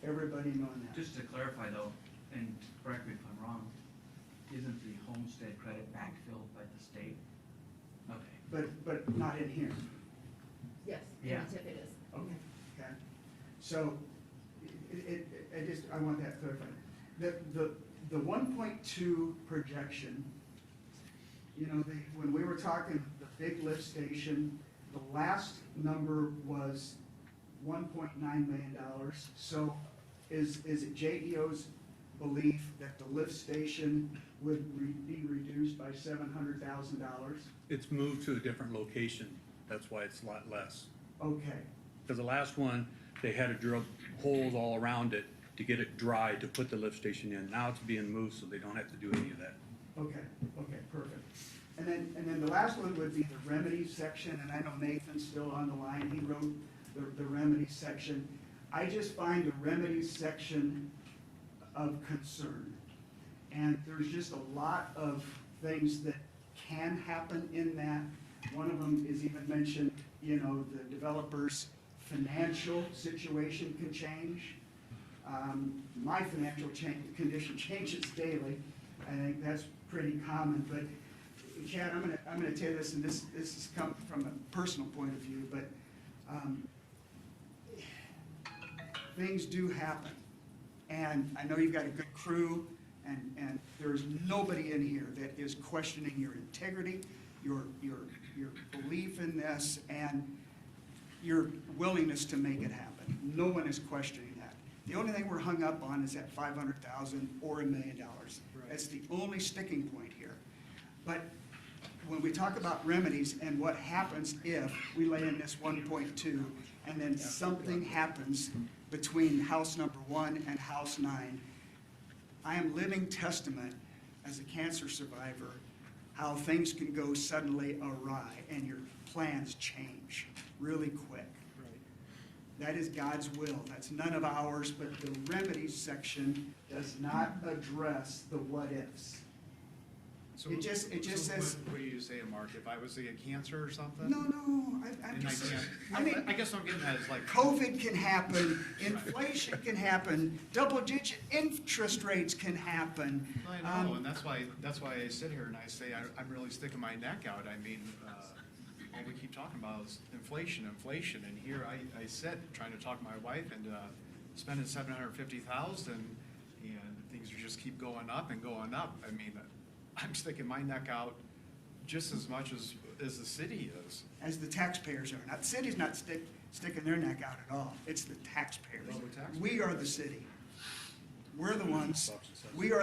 everybody knowing that. Just to clarify though, and correct me if I'm wrong, isn't the homestead credit backfilled by the state? Okay. But not in here. Yes, Yeah. if it is. Okay. So, I want that clarified. The 1.2 projection, you know, when we were talking the big lift station, the last number was $1.9 million. So is it JEO's belief that the lift station would be reduced by $700,000? It's moved to a different location. That's why it's a lot less. Okay, Because the last one, they had to drill holes all around it to to get it dry to put the lift station in. Now it's being moved, so they don't have to do any of that. Okay, perfect. And then the last one would be the remedies section, and I know Nathan's still on the line, he wrote the remedies section. I just find the remedies section of concern. And there's just a lot of things that can happen in that. One of them is even mentioned, you know, the developer's financial situation can change. My financial condition changes daily. I think that's pretty common, but Chad, I'm gonna tell you this, and this has come from a personal point of view, but things do happen. And I know you've got a good crew, and there's nobody in here that is questioning your integrity, your belief in this, and your willingness to make it happen. No one is questioning that. The only thing we're hung up on is that 500,000 or $1 million. That's the only sticking point here. But when we talk about remedies and what happens if we lay in this 1.2 and then something happens between house number 1 and house 9, I am living testament as a cancer survivor how things can go suddenly awry and your plans change really quick. That is God's will. That's none of ours, but the remedies section does not address the what-ifs. So It just says, What do you say, Mark? If I was to get cancer or something? no, I'm And just, I guess what I'm getting at is like. COVID can happen, inflation can happen, double-digit interest rates can happen. I know, and that's why I sit here and I say I'm really sticking my neck out. I mean, all we keep talking about is inflation, and here I sit trying to talk my wife into spending $750,000, and things just keep going up and going up. I mean, I'm sticking my neck out just as much as the city is. As the taxpayers are. Now, the city's not sticking their neck out at all. It's the taxpayers. Oh, the taxpayers. We are the city. We are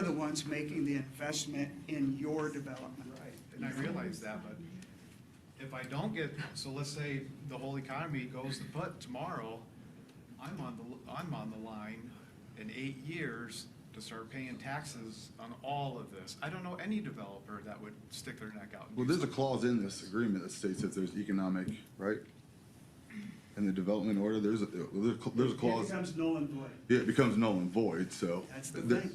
the ones making the investment in your development. Right. And I realize that, but if I don't get, so let's say the whole economy goes to put tomorrow, I'm on the line in 8 years to start paying taxes on all of this. I don't know any developer that would stick their neck out. And Well, do there's a clause in this agreement that states that there's economic, right? In the development order, there's a It clause. becomes null and void. Yeah, it becomes null and void, so. That's the thing.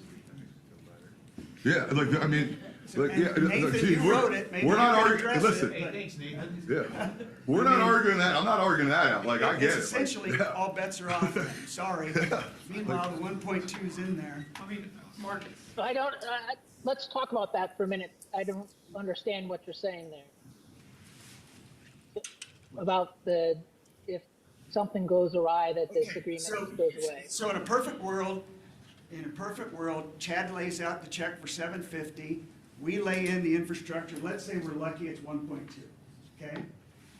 Yeah, like, I mean, like, yeah. And Nathan, like, see, you wrote it. Maybe We're not you can arguing, address listen. it, but Thanks, Nathan. Yeah, we're not arguing that, I'm not arguing that out, like, I get it. It's like, essentially, yeah. all bets are off. Sorry. Meanwhile, the 1.2 is in there. I mean, Mark, I don't, let's talk about that for a minute. I don't understand what you're saying there. About if something goes awry, that this agreement goes away. So in a perfect world, Chad lays out the check for $750. We lay in the infrastructure. Let's say we're lucky it's 1.2, okay?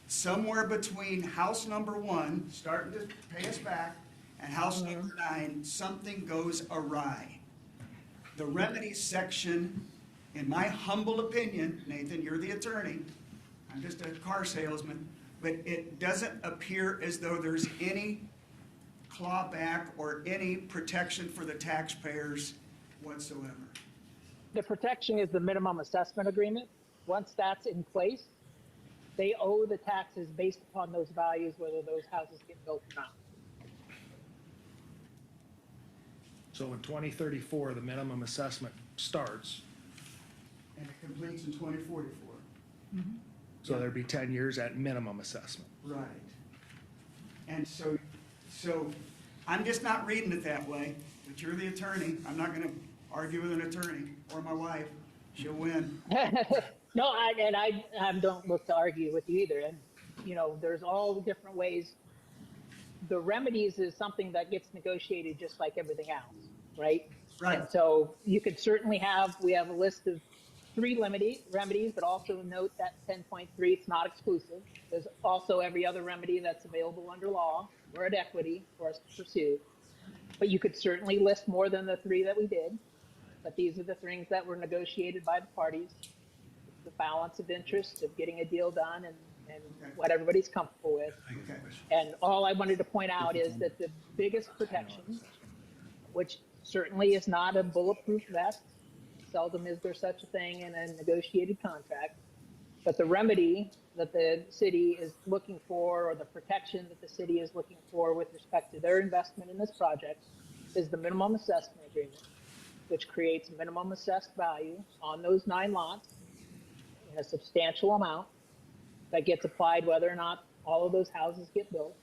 Somewhere between house number 1, starting to pay us back, and house number 9, something goes awry. The remedies section, in my humble opinion, Nathan, you're the attorney, I'm just a car salesman, but it doesn't appear as though there's any clawback or any protection for the taxpayers whatsoever. The protection is the minimum assessment agreement. Once that's in place, they owe the taxes based upon those values, whether those houses get built or not. So in 2034, the minimum assessment starts, And it completes in 2044. so there'd be 10 years at minimum assessment. Right. And so I'm just not reading it that way, but you're the attorney. I'm not gonna argue with an attorney or my wife. She'll win. No, I don't look to argue with you either. And, you know, there's all different ways. The remedies is something that gets negotiated just like everything else, right? Right. And so you could certainly we have a list of 3 remedies, but also note that 10.3, it's not exclusive. There's also every other remedy that's available under law or at equity for us to pursue. But you could certainly list more than the 3 that we did. But these are the things that were negotiated by the parties. The balance of interest of getting a deal done and what everybody's comfortable with. Okay. And all I wanted to point out is that the biggest protection which certainly is not a bulletproof vest. Seldom is there such a thing in a negotiated contract. But the remedy that the city is looking for, or the protection that the city is looking for with respect to their investment in this project, is the minimum assessment agreement, which creates minimum assessed value on those 9 lots in a substantial amount that gets applied whether or not all of those houses get built.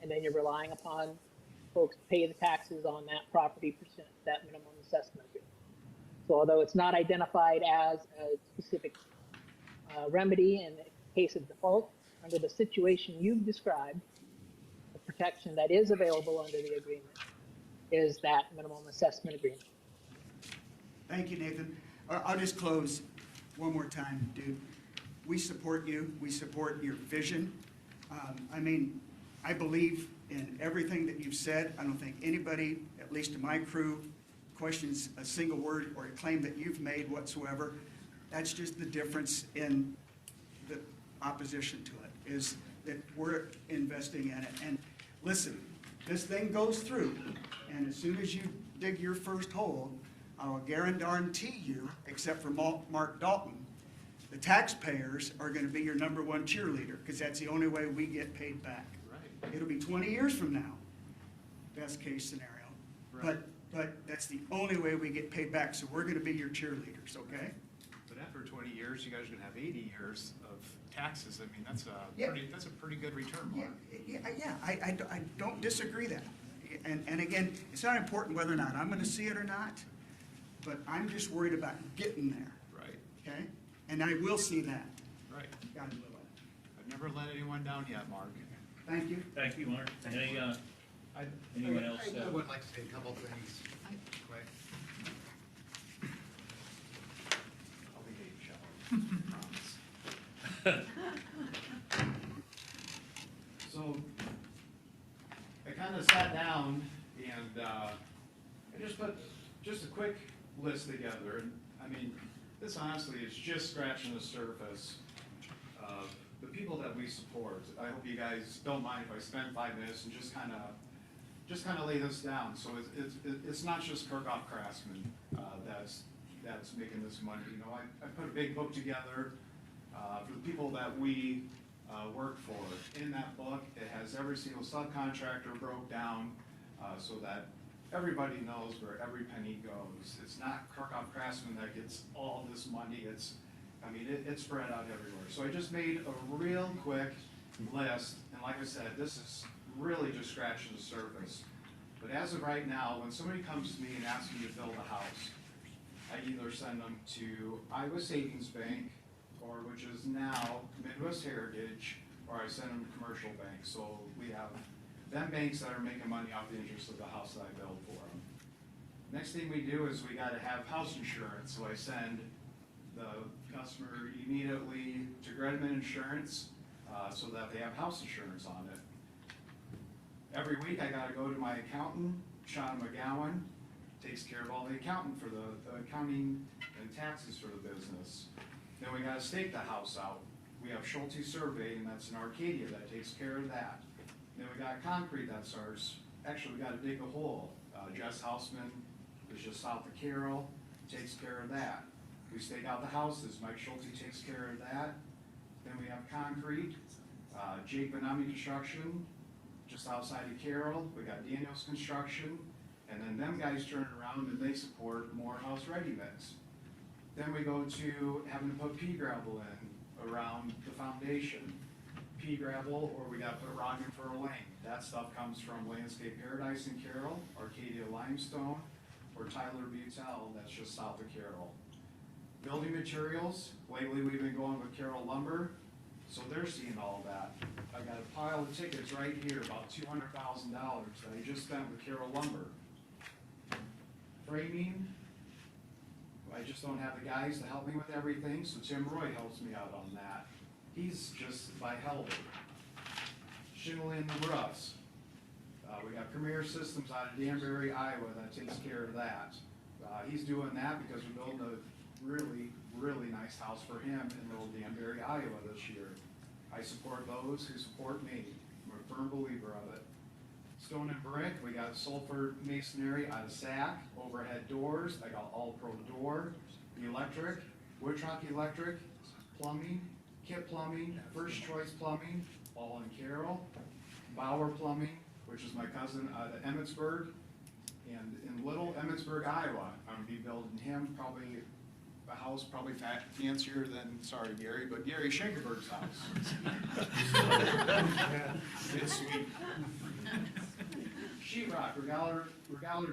And then you're relying upon folks to pay the taxes on that property percent, that minimum assessment agreement. So although it's not identified as a specific remedy in the case of default, under the situation you've described, the protection that is available under the agreement is that minimum assessment agreement. Thank you, Nathan. I'll just close one more time, dude. We support you. We support your vision. I mean, I believe in everything that you've said. I don't think anybody, at least in my crew, questions a single word or a claim that you've made whatsoever. That's just the difference in the opposition to it, is that we're investing in it. And listen, this thing goes through, and as soon as you dig your first hole, I will guarantee you, except for Mark Dalton, the taxpayers are going to be your #1 cheerleader, because that's the only way we get paid back. Right. It'll be 20 years from now, best case scenario. Right. But that's the only way we get paid back, so we're going to be your cheerleaders, okay? But after 20 years, you guys are gonna have 80 years of taxes. I mean, that's a pretty good return, Mark. Yeah, I don't disagree that. And again, it's not important whether or not I'm gonna see it or not, but I'm just worried about getting there. Right. Okay? And I will see that. Right. God willing. I've never let anyone down yet, Mark. Thank you. Thank you, Mark. Any, anyone else? I would like to say a couple things quick. I'll behave, Shelley. Promise. So, I kind of sat down and I just put just a quick list together. And I mean, this honestly is just scratching the surface of the people that we support. I hope you guys don't mind if I spend 5 minutes and just kind of lay this down. So it's not just Kirkoff Craftsman that's making this money. You know, I put a big book together for the people that we work for. In that book, it has every single subcontractor broke down so that everybody knows where every penny goes. It's not Kirkoff Craftsman that gets all this money. It's spread out everywhere. So I just made a real quick list, and like I said, this is really just scratching the surface. But as of right now, when somebody comes to me and asks me to build a house, I either send them to Iowa Savings Bank, or which is now Midwest Heritage, or I send them to commercial banks. So we have them banks that are making money off the interest of the house that I build for them. Next thing we do is we gotta have house insurance. So I send the customer immediately to Gredman Insurance so that they have house insurance on it. Every week I gotta go to my accountant, Sean McGowan, takes care of all the accounting for the accounting and taxes for the business. Then we gotta stake the house out. We have Schulte Surveying, that's in Arcadia, that takes care of that. Then we got concrete that starts, actually we gotta dig a hole. Jess Hausman is just south of Carroll, takes care of that. We stake out the houses, Mike Schulte takes care of that. Then we have concrete, Jake Benami Construction, just outside of Carroll. We got Daniels Construction, and then them guys turn around and they support Morehouse Ready Mix. Then we go to having to put pea gravel in around the foundation. Pea gravel, or we got to put rock in for a lane. That stuff comes from Landscape Paradise in Carroll, Arcadia Limestone, or Tyler Butel, that's just south of Carroll. Building materials, lately we've been going with Carroll Lumber, so they're seeing all of that. I got a pile of tickets right here, about $200,000 that I just spent with Carroll Lumber. Framing, I just don't have the guys to help me with everything, so Tim Roy helps me out on that. He's just by help. Shingling the roofs. We got Premier Systems out of Danbury, Iowa, that takes care of that. He's doing that because we're building a really, really nice house for him in Little Danbury, Iowa this year. I support those who support me. I'm a firm believer of it. stone and brick, we got sulfur masonry out of SAC, overhead doors, I got all pro door, electric, Woodrock Electric, plumbing, Kip Plumbing, First Choice Plumbing, all in Carroll, Bauer Plumbing, which is my cousin out of Emmitsburg, and in Little Emmitsburg, Iowa, I'm gonna be building him probably a house probably fancier than, sorry Gary, but Gary Schenkerberg's house. It's sweet. Sheetrock, Regaler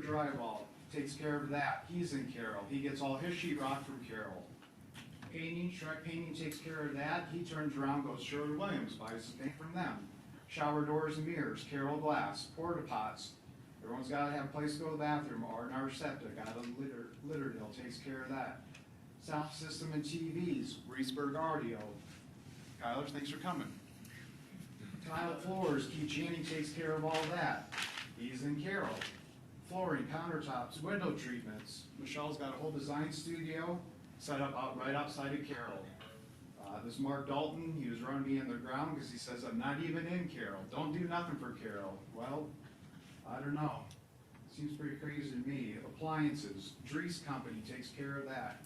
Drywall takes care of that. He's in Carroll. He gets all his sheetrock from Carroll. Painting, Shrek Painting takes care of that. He turns around, goes Sherwood-Williams, buys some paint from them. Shower doors and mirrors, Carroll Glass, porta pots. Everyone's gotta have a place to go to the bathroom, or in our septic, out of Litterdale takes care of that. Sound system and TVs, Reesburg Audio. Kyler, thanks for coming. Tile floors, Keith Channing takes care of all that. He's in Carroll. Flooring, countertops, window treatments. Michelle's got a whole design studio set up right outside of Carroll. This Mark Dalton, he was running me in the ground because he says, I'm not even in Carroll. Don't do nothing for Carroll. Well, I don't know. Seems pretty crazy to me. Appliances, Drees Company takes care of that.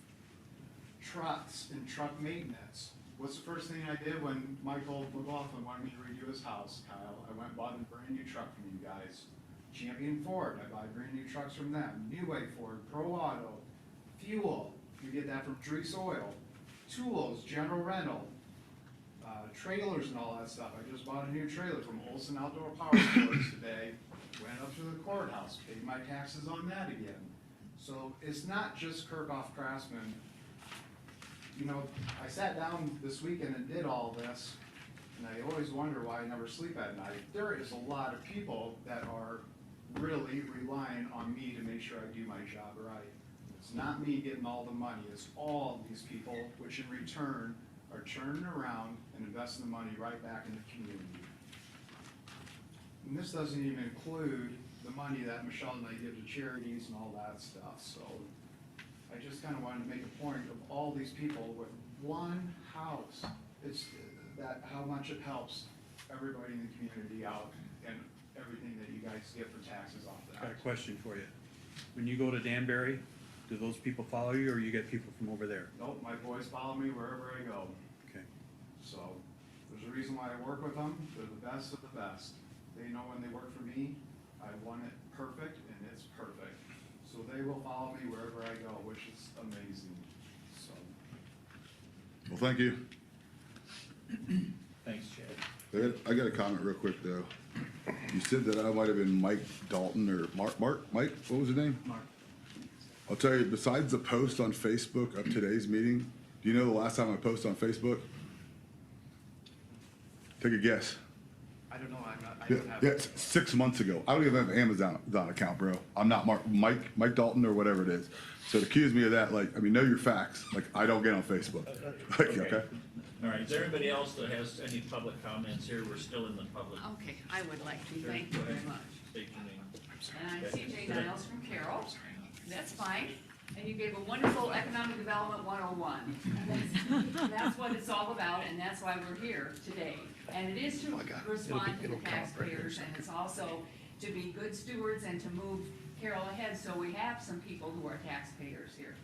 Trucks and truck maintenance. What's the first thing I did when Michael McLaughlin wanted me to redo his house, Kyle? I went and bought a brand new truck from you guys. Champion Ford, I buy brand new trucks from them. New Way Ford, Pro Auto, fuel, you get that from Drees Oil. Tools, General Rental, trailers and all that stuff. I just bought a new trailer from Olson Outdoor Power Sports today. Went up to the courthouse, paid my taxes on that again. So it's not just Kirkoff Craftsman. You know, I sat down this weekend and did all this, and I always wonder why I never sleep at night. There is a lot of people that are really relying on me to make sure I do my job right. It's not me getting all the money, it's all these people, which in return are turning around and investing the money right back in the community. And this doesn't even include the money that Michelle and I give to charities and all that stuff. So I just kind of wanted to make a point of all these people with one house. It's that how much it helps everybody in the community out and everything that you guys get for taxes off that. Got a question for you. When you go to Danbury, do those people follow you, or you get people from over there? Nope, my boys follow me wherever I go. Okay. So there's a reason why I work with them. They're the best of the best. They know when they work for me, I want it perfect, and it's perfect. So they will follow me wherever I go, which is amazing. So. Well, thank you. Thanks, Chad. I got a comment real quick, though. You said that I might have been Mike Dalton or Mike, what was his name? Mark. I'll tell you, besides the post on Facebook of today's meeting, do you know the last time I posted on Facebook? Take a guess. I don't know, I Yeah, don't have. yeah, it's 6 months ago. I don't even have an Amazon account, bro. I'm not Mike Dalton or whatever it is. So to accuse me of that, like, I mean, know your facts. Like, I don't get on Facebook. Like, okay? All right, is there anybody else that has any public comments here? We're still in the public. Okay, I would like to, Sure, thank go you very ahead. much. State your name. And I'm CJ Niles from Carroll. That's fine. And you gave a wonderful Economic Development 101. That's what it's all about, and that's why we're here today. And it is to respond to the taxpayers, and it's also to be good stewards and to move Carroll ahead, so we have some people who are taxpayers here.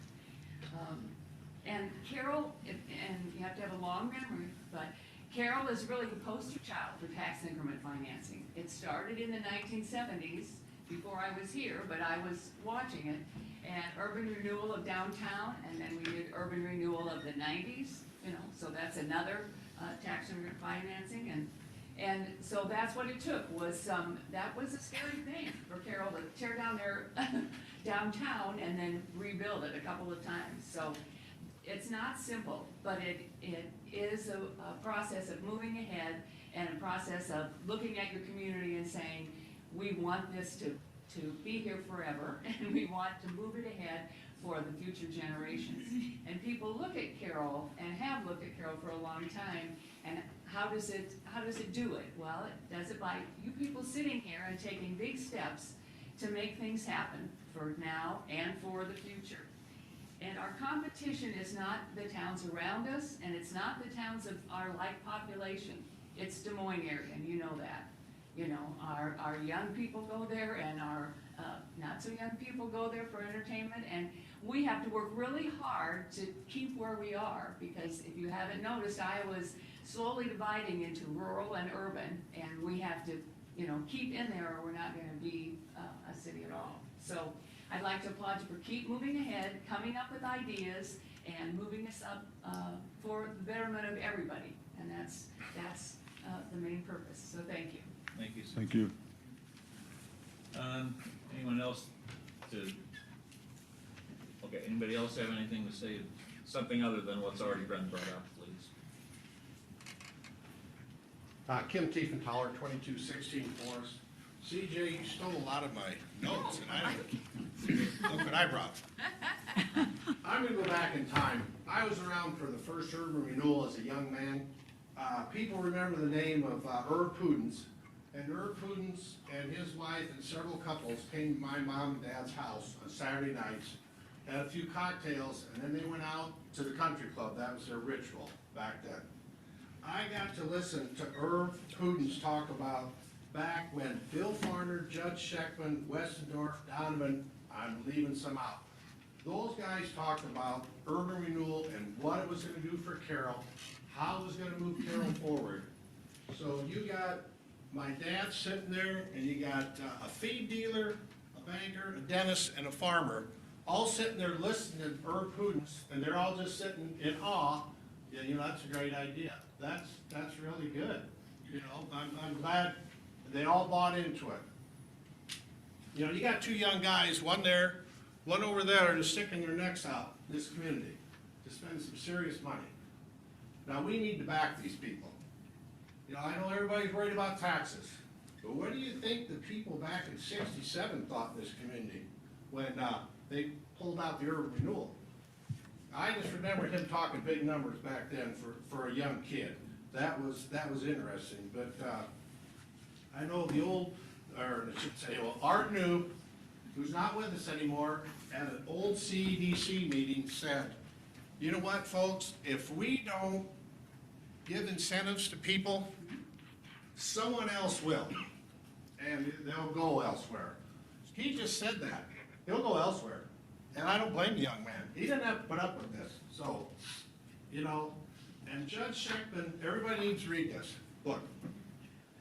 And Carroll, and you have to have a long memory, but Carroll is really the poster child for tax increment financing. It started in the 1970s, before I was here, but I was watching it, and urban renewal of downtown, and then we did urban renewal of the 90s, you know, so that's another tax increment financing, and so that's what it took, was that was a scary thing for Carroll to tear down their downtown and then rebuild it a couple of times. So it's not simple, but it is a process of moving ahead and a process of looking at your community and saying, we want this to be here forever, and we want to move it ahead for the future generations. And people look at Carroll, and have looked at Carroll for a long time, and how does it do it? Well, it does it by you people sitting here and taking big steps to make things happen for now and for the future. And our competition is not the towns around us, and it's not the towns of our like population. It's Des Moines area, and you know that. You know, our young people go there and our not so young people go there for entertainment, and we have to work really hard to keep where we are, because if you haven't noticed, Iowa's slowly dividing into rural and urban, and we have to, you know, keep in there or we're not gonna be a city at all. So I'd like to applaud you for keep moving ahead, coming up with ideas, and moving us up for the betterment of everybody, and that's the main purpose, so thank you. Thank you. Thank you. Anyone else okay, anybody else have anything to say, something other than what's already been brought up, please? Kim Tiefenthaler, 2216 Forest. CJ, you stole a lot of my notes, and look what I brought. I'm gonna go back in time. I was around for the first urban renewal as a young man. People remember the name of Irv Pudens. And Irv Pudens and his wife and several couples came to my mom and dad's house on Saturday nights, had a few cocktails, and then they went out to the country club. That was their ritual back then. I got to listen to Irv Pudens talk about back when Bill Farner, Judge Scheckman, Westendorf, Donovan, I'm leaving some out. Those guys talked about urban renewal and what it was gonna do for Carroll, how it was gonna move Carroll forward. So you got my dad sitting there, and you got a feed dealer, a banker, a dentist, and a farmer, all sitting there listening to Irv Pudens, and they're all just sitting in awe. Yeah, you know, that's a great idea. That's really good. You know, I'm glad they all bought into it. You know, you got two young guys, one there, one over there, just sticking their necks out in this community to spend some serious money. Now, we need to back these people. You know, I know everybody's worried about taxes, but what do you think the people back in '67 thought in this community when they pulled out the urban renewal? I just remember him talking big numbers back then for a young kid. That was interesting, but I know the old, or I should say, well, Art Noob, who's not with us anymore, at an old CEDC meeting said, you know what, folks, if we don't give incentives to people, someone else will, and they'll go elsewhere. He just said that. He'll go elsewhere, and I don't blame the young man. He didn't have to put up with this. So, you know, and Judge Scheckman, everybody needs to read this book.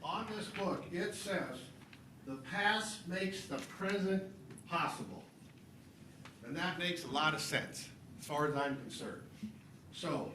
On this book, it says, the past makes the present possible. And that makes a lot of sense, as far as I'm concerned. So,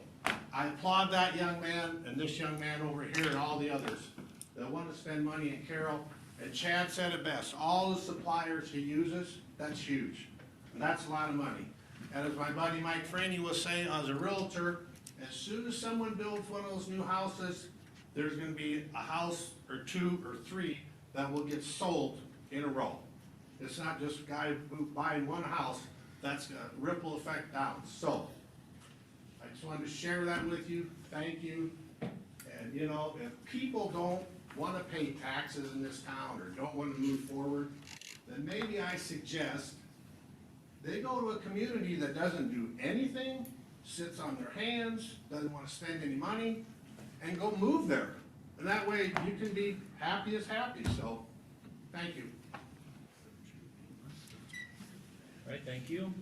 I applaud that young man and this young man over here and all the others that want to spend money in Carroll. And Chad said it best, all the suppliers he uses, that's huge. And that's a lot of money. And as my buddy Mike Franey was saying, as a realtor, as soon as someone builds one of those new houses, there's gonna be a house or two or three that will get sold in a row. It's not just a guy buying one house, that's a ripple effect down. So, I just wanted to share that with you, thank you. And you know, if people don't wanna pay taxes in this town or don't wanna move forward, then maybe I suggest they go to a community that doesn't do anything, sits on their hands, doesn't wanna spend any money, and go move there. And that way you can be happy as happy, so, thank you. All right, thank you.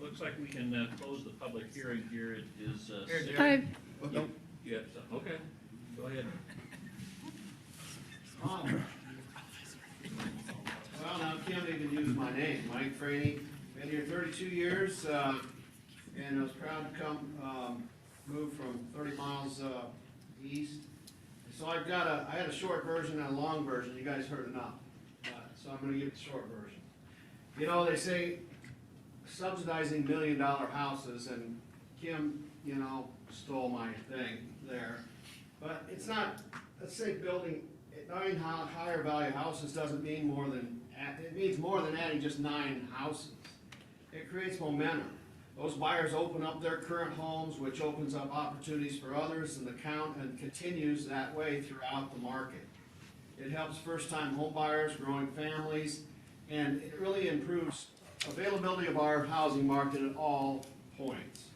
Looks like we can close the public hearing here. It is. Yeah, okay, go ahead. Well, now Kim even used my name, Mike Franey. Been here 32 years, and I was proud to come, move from 30 miles east. So I had a short version and a long version. You guys heard enough, so I'm going to give the short version. You know, they say subsidizing $1 million houses, and Kim, you know, stole my thing there. But it's not, let's say building 9 higher value houses doesn't mean more than, it means more than adding just 9 houses. It creates momentum. Those buyers open up their current homes, which opens up opportunities for others, and the count and continues that way throughout the market. It helps first-time home buyers, growing families, and it really improves availability of our housing market at all points.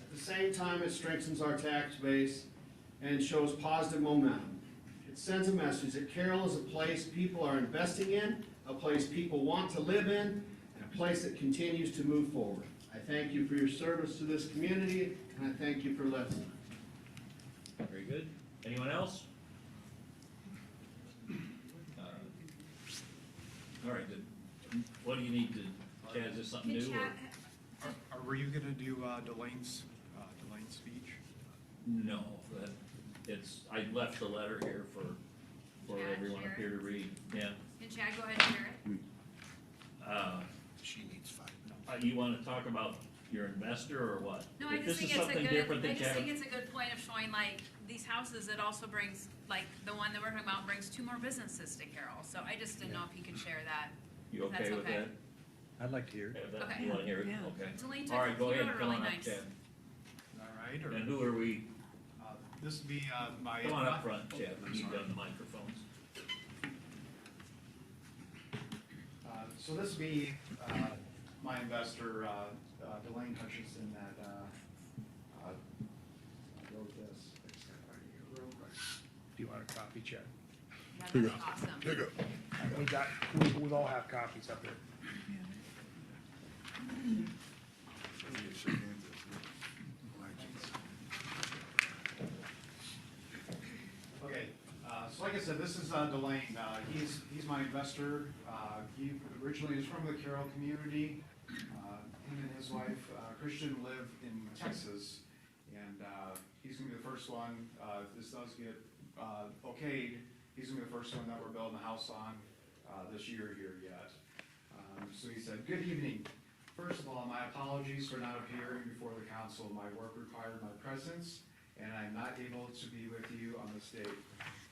At the same time, it strengthens our tax base and shows positive momentum. It sends a message that Carroll is a place people are investing in, a place people want to live in, and a place that continues to move forward. I thank you for your service to this community, and I thank you for listening. Very good. Anyone else? All right, what do you need to, Chad, is this something new or? Were you gonna do Delane's speech? No, I left the letter here for Chad, everyone up share here to read, yeah. Can Chad go ahead and share it? She needs 5 minutes. You wanna talk about your investor or what? No, I If just this think is it's a something good, different I than just Chad- think it's a good point of showing like these houses, it also brings, like the one that we're talking about brings 2 more businesses to Carroll. So I just didn't know if he could share that. You if that's okay with that? I'd like to hear it. Yeah, Okay. You wanna hear it? Yeah. Okay. Delane All right, go you ahead, wrote come really on up, nice. Chad. All right, or, And who are we? this would be, my. Come on up front, Chad, you've done the microphones. So this would be my investor, Delane Hutchinson, that wrote this. I just gotta find it real quick. Do you want a copy, Chad? Yeah, Here you that's go. awesome. Here you go. We all have copies up there. Okay, so like I said, this is Delane. He's my investor. He originally is from the Carroll community. Him and his wife, Christian, live in Texas, and he's gonna be the first one, if this does get okayed, he's gonna be the first one that we're building a house on this year here yet. So he said, "Good evening. First of all, my apologies for not appearing before the council. My work required my presence, and I'm not able to be with you on this date.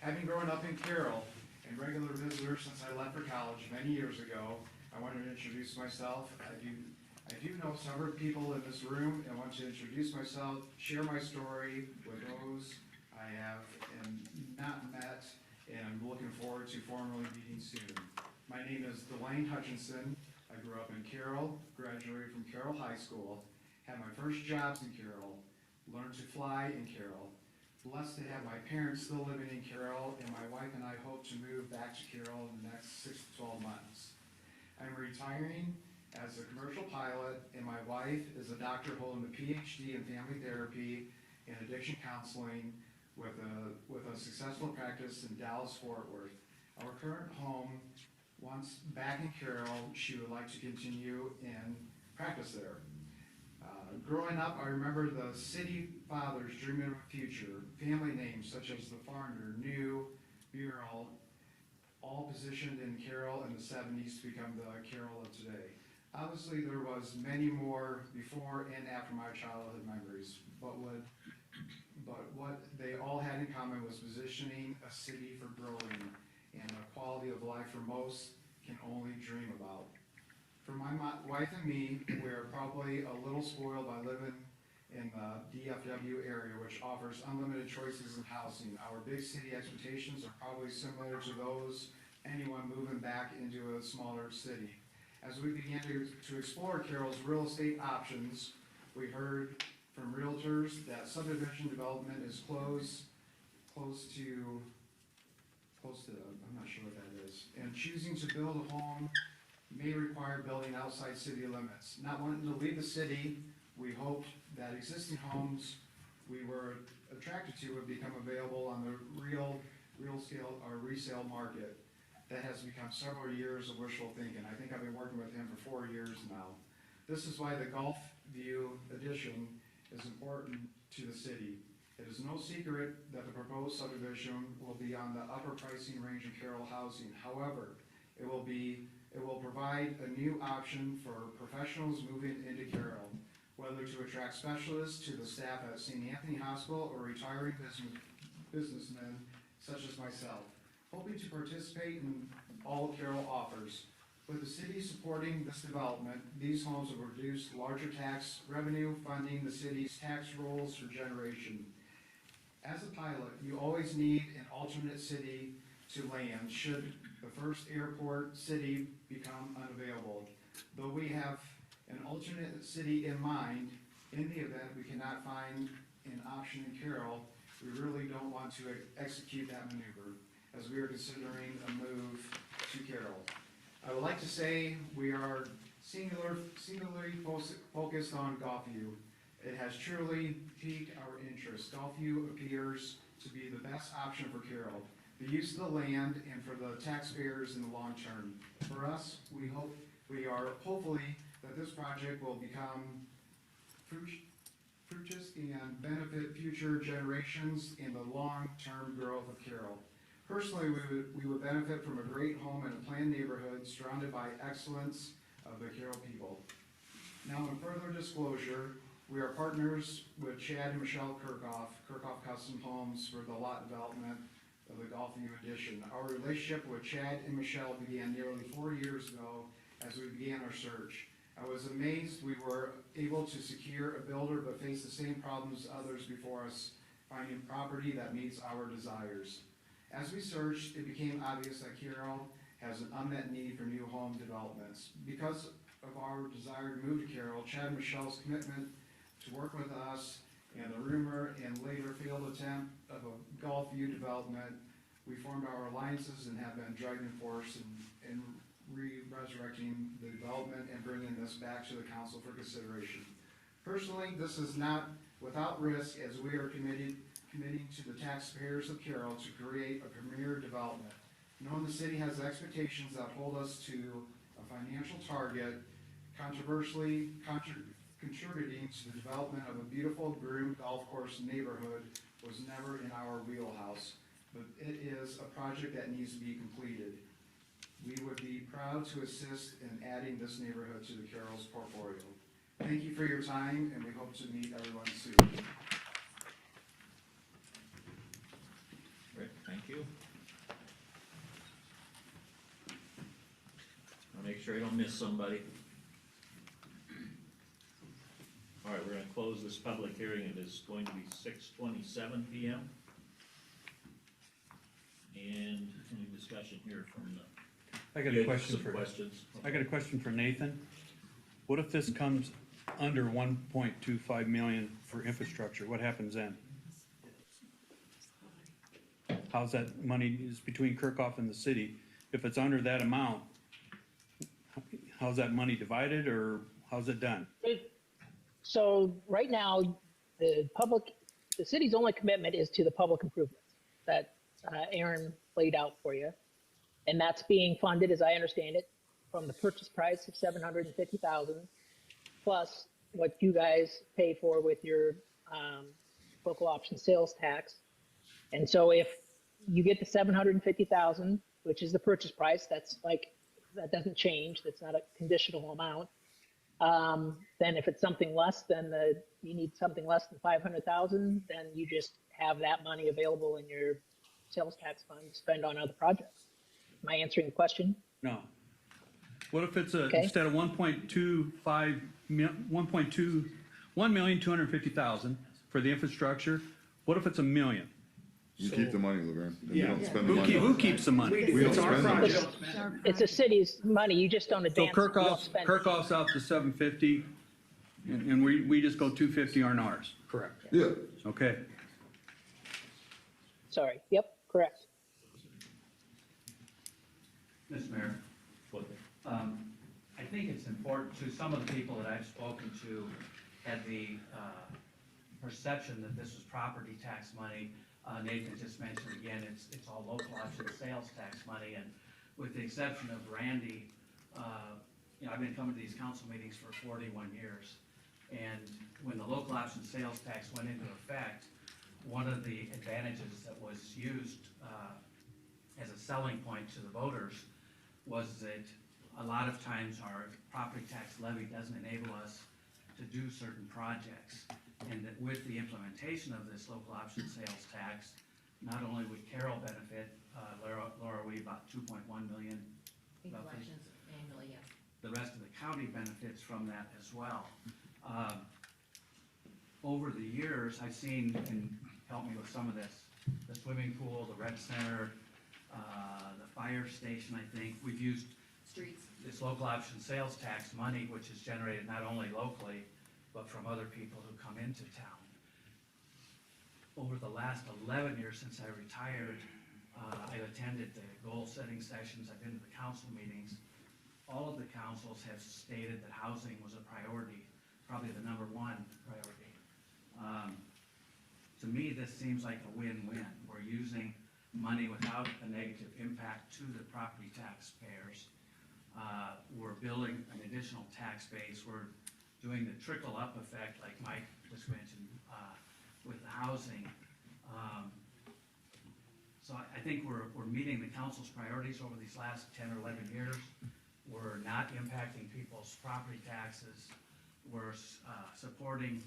Having grown up in Carroll and regular visitor since I left for college many years ago, I wanted to introduce myself. I do know several people in this room and want to introduce myself, share my story with those I have and not met, and I'm looking forward to formally meeting soon. My name is Delane Hutchinson. I grew up in Carroll, graduated from Carroll High School, had my first jobs in Carroll, learned to fly in Carroll. Blessed to have my parents still living in Carroll, and my wife and I hope to move back to Carroll in the next 6 to 12 months. I'm retiring as a commercial pilot, and my wife is a doctor holding a PhD in family therapy and addiction counseling with a successful practice in Dallas, Fort Worth. Our current home, once back in Carroll, she would like to continue and practice there. Growing up, I remember the city fathers dreaming of a future, family names such as the Farner, New, Bureau, all positioned in Carroll in the 70s to become the Carroll of today. Obviously, there was many more before and after my childhood memories, but what they all had in common was positioning a city for growing and a quality of life for most can only dream about. For my wife and me, we're probably a little spoiled by living in the DFW area, which offers unlimited choices in housing. Our big city expectations are probably similar to those anyone moving back into a smaller city. As we began to explore Carroll's real estate options, we heard from realtors that subdivision development is close to, I'm not sure what that is. And choosing to build a home may require building outside city limits. Not wanting to leave the city, we hoped that existing homes we were attracted to would become available on the real scale or resale market. That has become several years of wishful thinking. I think I've been working with him for 4 years now. This is why the Gulf View addition is important to the city. It is no secret that the proposed subdivision will be on the upper pricing range in Carroll housing. However, it will provide a new option for professionals moving into Carroll, whether to attract specialists to the staff at St. Anthony Hospital or retiring businessmen such as myself, hoping to participate in all Carroll offers. With the city supporting this development, these homes will produce larger tax revenue, funding the city's tax rolls for generation. As a pilot, you always need an alternate city to land should the first airport city become unavailable. Though we have an alternate city in mind, in the event we cannot find an option in Carroll, we really don't want to execute that maneuver, as we are considering a move to Carroll. I would like to say we are singularly focused on Gulfview. It has truly piqued our interest. Gulfview appears to be the best option for Carroll, the use of the land, and for the taxpayers in the long term. For us, we are hopefully that this project will become fruitful and benefit future generations in the long-term growth of Carroll. Personally, we would benefit from a great home in a planned neighborhood surrounded by excellence of the Carroll people. Now, in further disclosure, we are partners with Chad and Michelle Kirkoff Custom Homes for the lot development of the Gulfview addition. Our relationship with Chad and Michelle began nearly 4 years ago as we began our search. I was amazed we were able to secure a builder but faced the same problems others before us, finding property that meets our desires. As we searched, it became obvious that Carroll has an unmet need for new home developments. Because of our desire to move to Carroll, Chad and Michelle's commitment to work with us, and the rumor and later failed attempt of a Gulfview development, we formed our alliances and have been driving force in resurrecting the development and bringing this back to the council for consideration. Personally, this is not without risk, as we are committing to the taxpayers of Carroll to create a premier development. Knowing the city has expectations that hold us to a financial target, contributing to the development of a beautiful groomed golf course neighborhood was never in our wheelhouse, but it is a project that needs to be completed. We would be proud to assist in adding this neighborhood to the Carroll's portfolio. Thank you for your time, and we hope to meet everyone soon. Great, thank you. I'll make sure I don't miss somebody. All right, we're gonna close this public hearing. It is going to be 6:27 PM. And any discussion here from the. I got a question for. I got a question for Nathan. What if this comes under 1.25 million for infrastructure? What happens then? How's that money is between Kirkoff and the city? If it's under that amount, how's that money divided, or how's it done? So right now, the city's only commitment is to the public improvements that Aaron laid out for you. And that's being funded, as I understand it, from the purchase price of $750,000, plus what you guys pay for with your local option sales tax. And so if you get the $750,000, which is the purchase price, that doesn't change. That's not a conditional amount. Then if it's something less than you need something less than 500,000, then you just have that money available in your sales tax fund to spend on other projects. Am I answering the question? No. What if it's Okay. instead of 1,250,000 for the infrastructure, what if it's $1 million? You keep the money, Laverne. Then you don't spend the Who money. who keeps the money? We don't spend the money. It's the city's money. You just don't So advance it. You don't spend it. Kirkoff's out to 750, and we just go 250 on ours? Correct. Yeah. Okay. Sorry. Yep, correct. Mr. Mayor, I think it's important to some of the people that I've spoken to had the perception that this was property tax money. Nathan just mentioned again, it's all local option sales tax money, and with the exception of Randy, I've been coming to these council meetings for 41 years. And when the local option sales tax went into effect, one of the advantages that was used as a selling point to the voters was that a lot of times our property tax levy doesn't enable us to do certain projects. And that with the implementation of this local option sales tax, not only would Carroll benefit, Laura, we about 2.1 million. In roughly. collections annually, yes. The rest of the county benefits from that as well. Over the years, I've seen, and help me with some of this, the swimming pool, the rec center, the fire station, I think. We've used Streets. this local option sales tax money, which is generated not only locally, but from other people who come into town. over the last 11 years since I retired, I've attended the goal-setting sessions, I've been to the council meetings. All of the councils have stated that housing was a priority, probably the #1 priority. To me, this seems like a win-win. We're using money without a negative impact to the property taxpayers. We're building an additional tax base. We're doing the trickle-up effect, like Mike just mentioned, with the housing. So I think we're meeting the council's priorities over these last 10 or 11 years. We're not impacting people's property taxes. We're supporting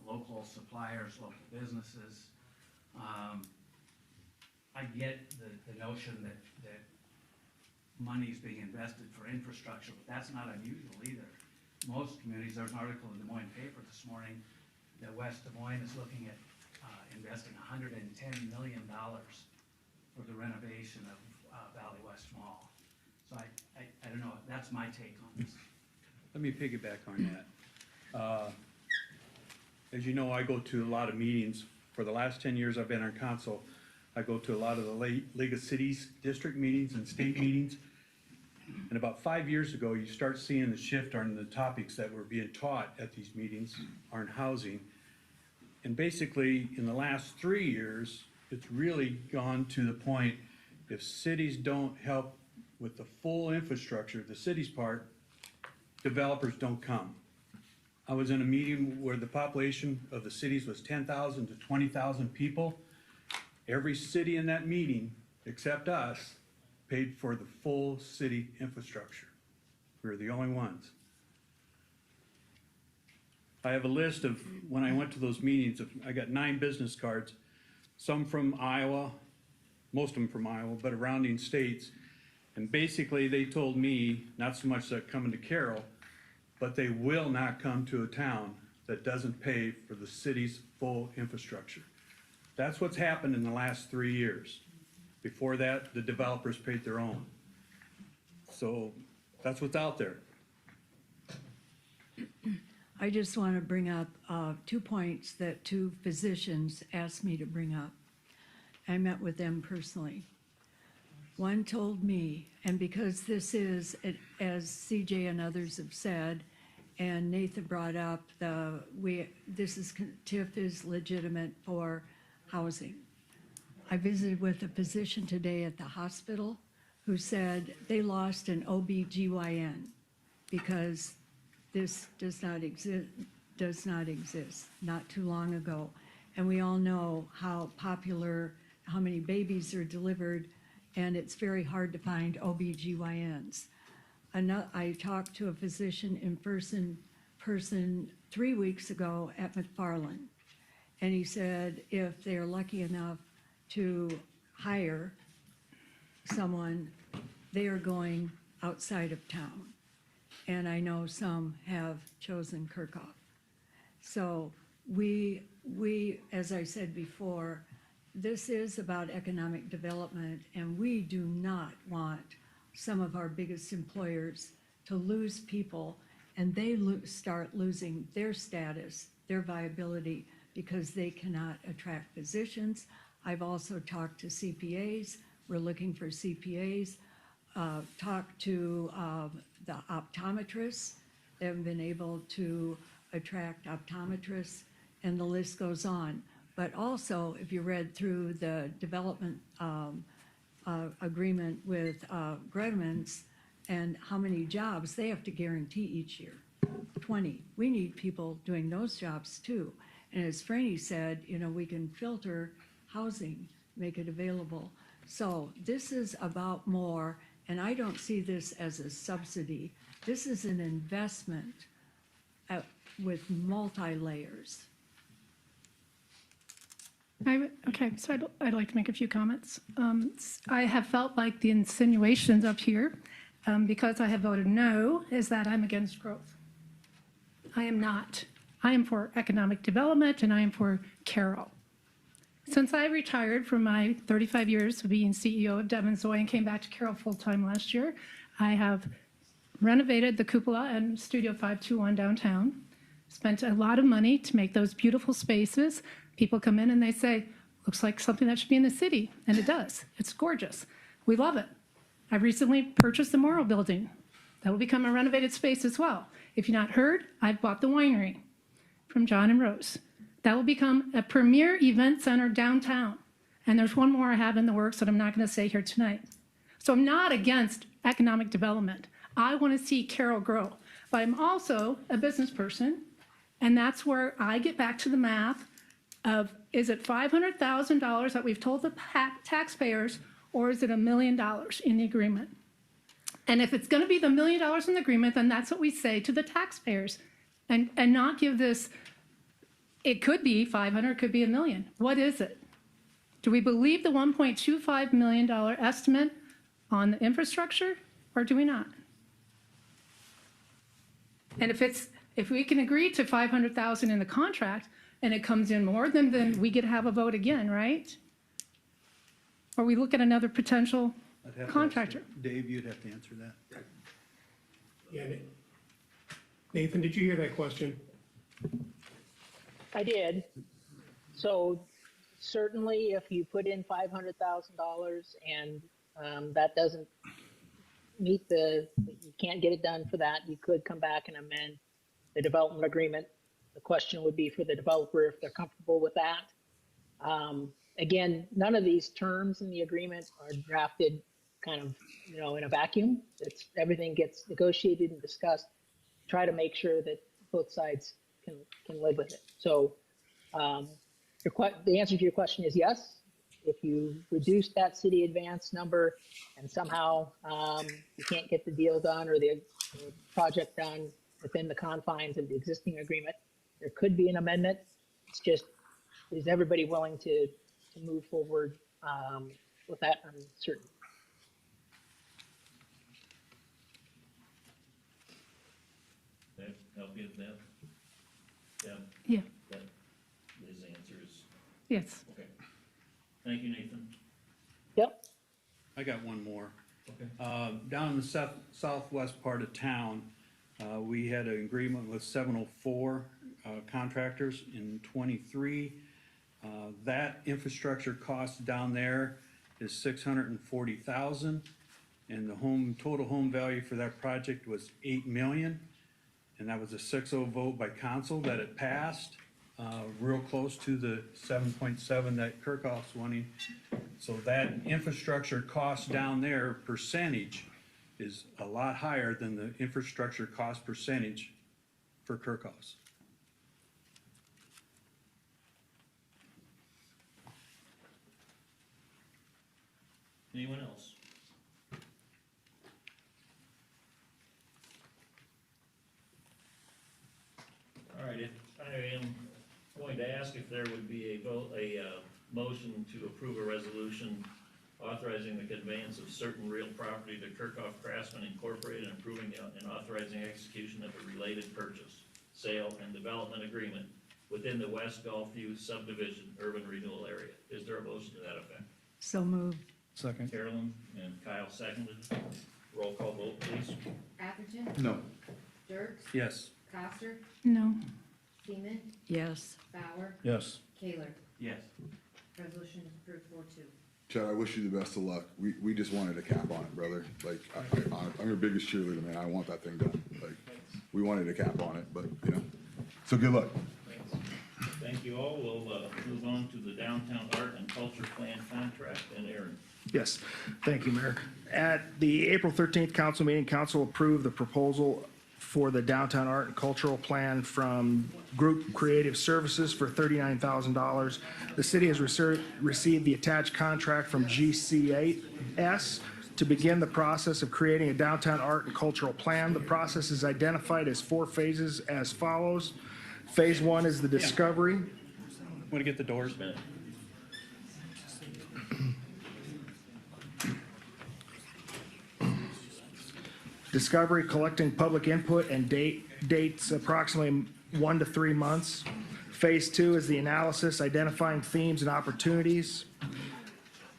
local suppliers, local businesses. I get the notion that money's being invested for infrastructure, but that's not unusual either. Most communities, there's an article in the Des Moines paper this morning that West Des Moines is looking at investing $110 million for the renovation of Valley West Mall. So I don't know, that's my take on this. Let me piggyback on that. As you know, I go to a lot of meetings. For the last 10 years I've been on council, I go to a lot of the League of Cities district meetings and state meetings. And about 5 years ago, you start seeing the shift on the topics that were being taught at these meetings on housing. And basically, in the last 3 years, it's really gone to the point, if cities don't help with the full infrastructure, the city's part, developers don't come. I was in a meeting where the population of the cities was 10,000 to 20,000 people. Every city in that meeting, except us, paid for the full city infrastructure. We were the only ones. I have a list of, when I went to those meetings, I got 9 business cards, some from Iowa, most of them from Iowa, but surrounding states. And basically they told me, not so much that coming to Carroll, but they will not come to a town that doesn't pay for the city's full infrastructure. That's what's happened in the last 3 years. Before that, the developers paid their own. So that's what's out there. I just want to bring up 2 points that 2 physicians asked me to bring up. I met with them personally. One told me, and because this is, as CJ and others have said, and Nathan brought up, TIF is legitimate for housing. I visited with a physician today at the hospital who said they lost an OB/GYN because this does not exist not too long ago. And we all know how popular, how many babies are delivered, and it's very hard to find OB/GYNs. I talked to a physician in person 3 weeks ago at McFarland, and he said if they're lucky enough to hire someone, they are going outside of town. And I know some have chosen Kirkoff. So we, as I said before, this is about economic development, and we do not want some of our biggest employers to lose people, and they start losing their status, their viability, because they cannot attract physicians. I've also talked to CPAs. We're looking for CPAs. Talked to the optometrists. They haven't been able to attract optometrists, and the list goes on. But also, if you read through the development agreement with Gretman's and how many jobs they have to guarantee each year, 20. We need people doing those jobs too. And as Franny said, we can filter housing, make it available. So this is about more, and I don't see this as a subsidy. This is an investment with multi-layers. Okay, so I'd like to make a few comments. I have felt like the insinuations up here, because I have voted no, is that I'm against growth. I am not. I am for economic development, and I am for Carroll. Since I retired from my 35 years of being CEO of Devon's Zoe and came back to Carroll full-time last year, I have renovated the cupola and Studio 521 downtown, spent a lot of money to make those beautiful spaces, People come in and they say, looks like something that should be in the city, and it does. It's gorgeous. We love it. I've recently purchased the Morrow Building. That will become a renovated space as well. If you've not heard, I've bought the winery from John and Rose. That will become a premier event center downtown. And there's one more I have in the works that I'm not going to say here tonight. So I'm not against economic development. I want to see Carroll grow. But I'm also a business person, and that's where I get back to the math of, is it $500,000 that we've told the taxpayers, or is it $1 million in the agreement? And if it's going to be the $1 million in the agreement, then that's what we say to the taxpayers, and not give this, it could be 500, it could be $1 million. What is it? Do we believe the $1.25 million estimate on the infrastructure, or do we not? And if we can agree to 500,000 in the contract and it comes in more, then we get to have a vote again, right? Or we look at another potential I'd have to contractor. ask Dave, you'd have to answer that. Yeah, Nathan, did you hear that question? I did. So certainly if you put in $500,000 and that doesn't meet you can't get it done for that, you could come back and amend the development agreement. The question would be for the developer if they're comfortable with that. Again, none of these terms in the agreement are drafted kind of, in a vacuum. Everything gets negotiated and discussed. Try to make sure that both sides can live with it. So the answer to your question is yes. If you reduce that city advance number and somehow you can't get the deal done or the project done within the confines of the existing agreement, there could be an amendment. It's just, is everybody willing to move forward with that uncertainty? That help you with that? Yeah. Yeah. His answer is Yes. okay. Thank you, Nathan. Yep. I got one more. Okay. Down in the southwest part of town, we had an agreement with 704 contractors in '23. That infrastructure cost down there is $640,000, and the total home value for that project was $8 million, and that was a 6-0 vote by council that it passed, real close to the 7.7 that Kirkoff's wanting. So that infrastructure cost down there percentage is a lot higher than the infrastructure cost percentage for Kirkoff's. Anyone else? All right, I am going to ask if there would be a motion to approve a resolution authorizing the conveyance of certain real property to Kirkoff Craftsman Incorporated and approving and authorizing execution of a related purchase, sale, and development agreement within the West Gulfview subdivision urban renewal area. Is there a motion to that effect? So moved. Second. Carolyn and Kyle seconded. Roll call vote, please. Atherton? No. Dirks? Yes. Coster? No. Seaman? Yes. Bauer? Yes. Kaler? Yes. Resolution is approved 4-2. Chad, I wish you the best of luck. We just wanted a cap on it, brother. Like, I'm your biggest cheerleader, man. I want that thing done. Like, we wanted a cap on it, but, so good luck. Thank you all. We'll move on to the Downtown Art and Culture Plan contract, and Aaron. Yes, thank you, Mayor. At the April 13th council meeting, council approved the proposal for the Downtown Art and Cultural Plan from Group Creative Services for $39,000. The city has received the attached contract from GCAS to begin the process of creating a downtown art and cultural plan. The process is identified as 4 phases as follows. Phase 1 is the discovery. Want to get the doors? Discovery, collecting public input and dates approximately 1 to 3 months. Phase 2 is the analysis, identifying themes and opportunities.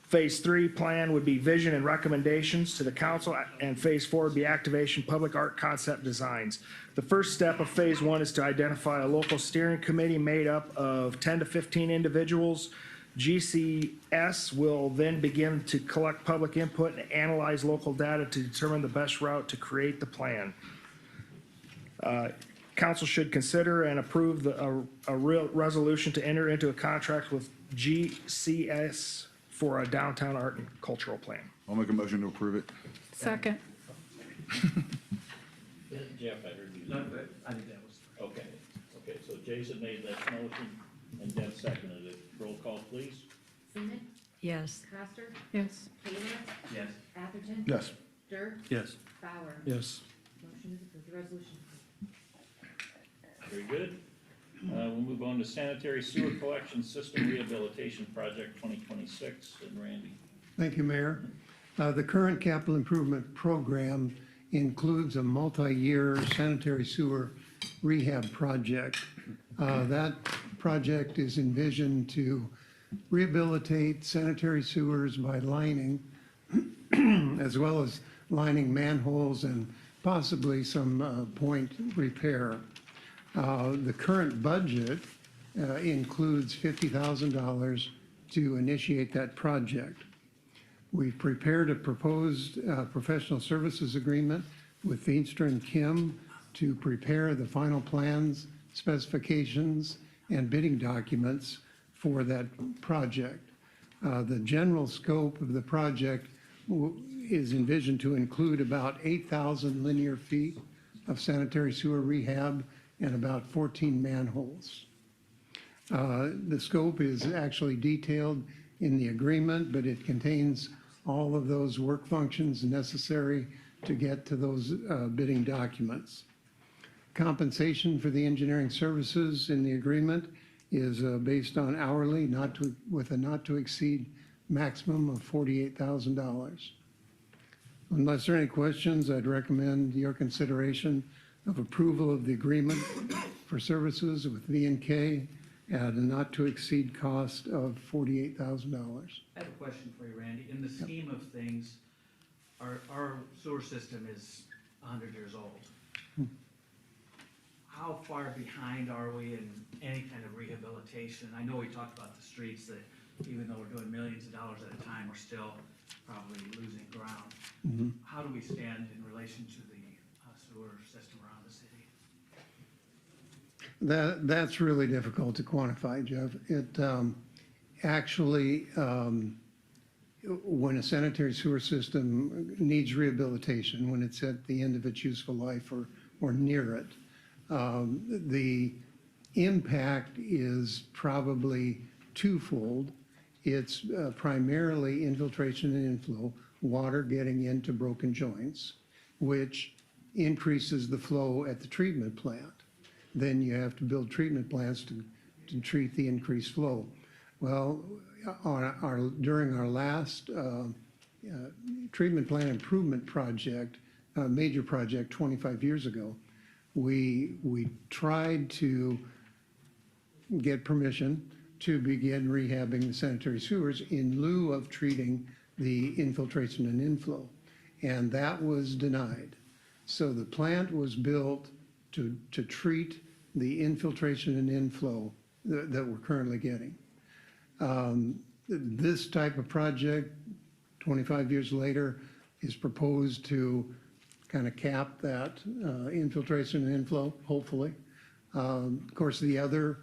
Phase 3 plan would be vision and recommendations to the council, and Phase 4 would be activation, public art concept designs. The first step of Phase 1 is to identify a local steering committee made up of 10 to 15 individuals. GCS will then begin to collect public input and analyze local data to determine the best route to create the plan. Council should consider and approve a real resolution to enter into a contract with GCS for a downtown art and cultural plan. I'll make a motion to approve it. Second. Jeff, I heard you. No, but I think that was. Okay, so Jason made that motion and Deb seconded it. Roll call, please. Seaman? Yes. Coster? Yes. Taylor? Yes. Atherton? Yes. Dirk? Yes. Bauer? Yes. Motion is approved, the resolution. Very good. We'll move on to sanitary sewer collection system rehabilitation project 2026, and Randy. Thank you, Mayor. The current capital improvement program includes a multi-year sanitary sewer rehab project. That project is envisioned to rehabilitate sanitary sewers by lining, as well as lining manholes and possibly some point repair. The current budget includes $50,000 to initiate that project. We've prepared a proposed professional services agreement with Feenstra and Kim to prepare the final plans, specifications, and bidding documents for that project. The general scope of the project is envisioned to include about 8,000 linear feet of sanitary sewer rehab and about 14 manholes. The scope is actually detailed in the agreement, but it contains all of those work functions necessary to get to those bidding documents. Compensation for the engineering services in the agreement is based on hourly, with a not to exceed maximum of $48,000. Unless there are any questions, I'd recommend your consideration of approval of the agreement for services with V&K at a not to exceed cost of $48,000. I have a question for you, Randy. In the scheme of things, our sewer system is 100 years old. How far behind are we in any kind of rehabilitation? I know we talked about the streets, that even though we're doing millions of dollars at a time, we're still probably losing ground. How do we stand in relation to the sewer system around the city? That's really difficult to quantify, Jeff. It actually, when a sanitary sewer system needs rehabilitation, when it's at the end of its useful life or near it, the impact is probably twofold. It's primarily infiltration and inflow, water getting into broken joints, which increases the flow at the treatment plant. Then you have to build treatment plants to treat the increased flow. Well, during our last treatment plant improvement project, major project 25 years ago, we tried to get permission to begin rehabbing the sanitary sewers in lieu of treating the infiltration and inflow, and that was denied. So the plant was built to treat the infiltration and inflow that we're currently getting. This type of project, 25 years later, is proposed to kind of cap that infiltration and inflow, hopefully. Of course, the other